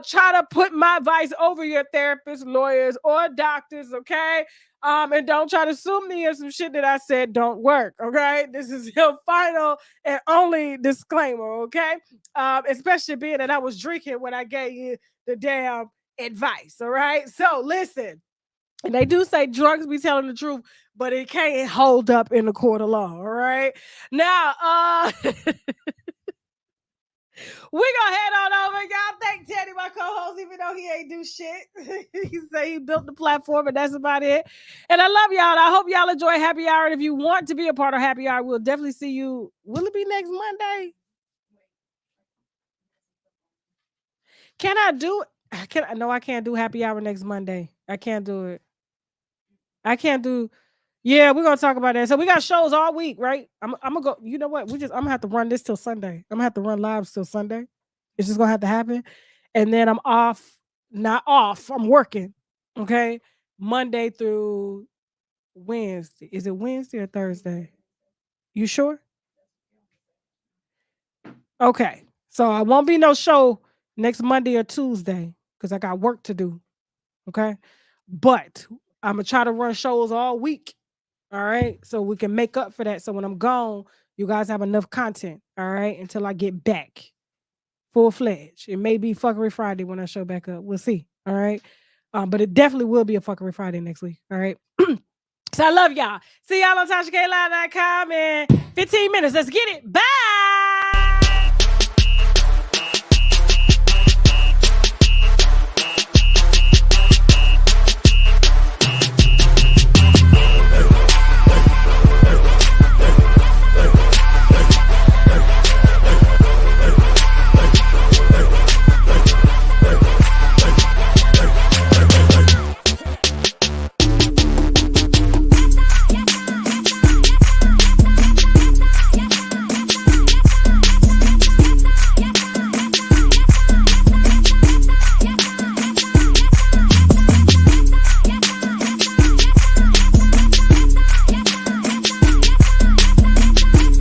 try to put my advice over your therapists, lawyers, or doctors, okay? And don't try to sue me or some shit that I said don't work, okay? This is your final and only disclaimer, okay? Especially being that I was drinking when I gave you the damn advice, all right? So listen, and they do say drunks be telling the truth, but it can't hold up in the court of law, all right? Now, we gonna head on over. Y'all thank Teddy, my co-host, even though he ain't do shit. He say he built the platform, and that's about it. And I love y'all. I hope y'all enjoy Happy Hour. And if you want to be a part of Happy Hour, we'll definitely see you. Will it be next Monday? Can I do it? No, I can't do Happy Hour next Monday. I can't do it. I can't do. Yeah, we're gonna talk about that. So we got shows all week, right? I'm gonna go. You know what? I'm gonna have to run this till Sunday. I'm gonna have to run lives till Sunday. It's just gonna have to happen. And then I'm off, not off. I'm working. Okay. Monday through Wednesday. Is it Wednesday or Thursday? You sure? Okay. So I won't be no show next Monday or Tuesday because I got work to do. Okay. But I'm gonna try to run shows all week. All right. So we can make up for that. So when I'm gone, you guys have enough content. All right. Until I get back full fledged. It may be Fuckery Friday when I show back up. We'll see. All right. But it definitely will be a Fuckery Friday next week. All right. So I love y'all. See y'all on TashaKLive.com in 15 minutes. Let's get it. Bye.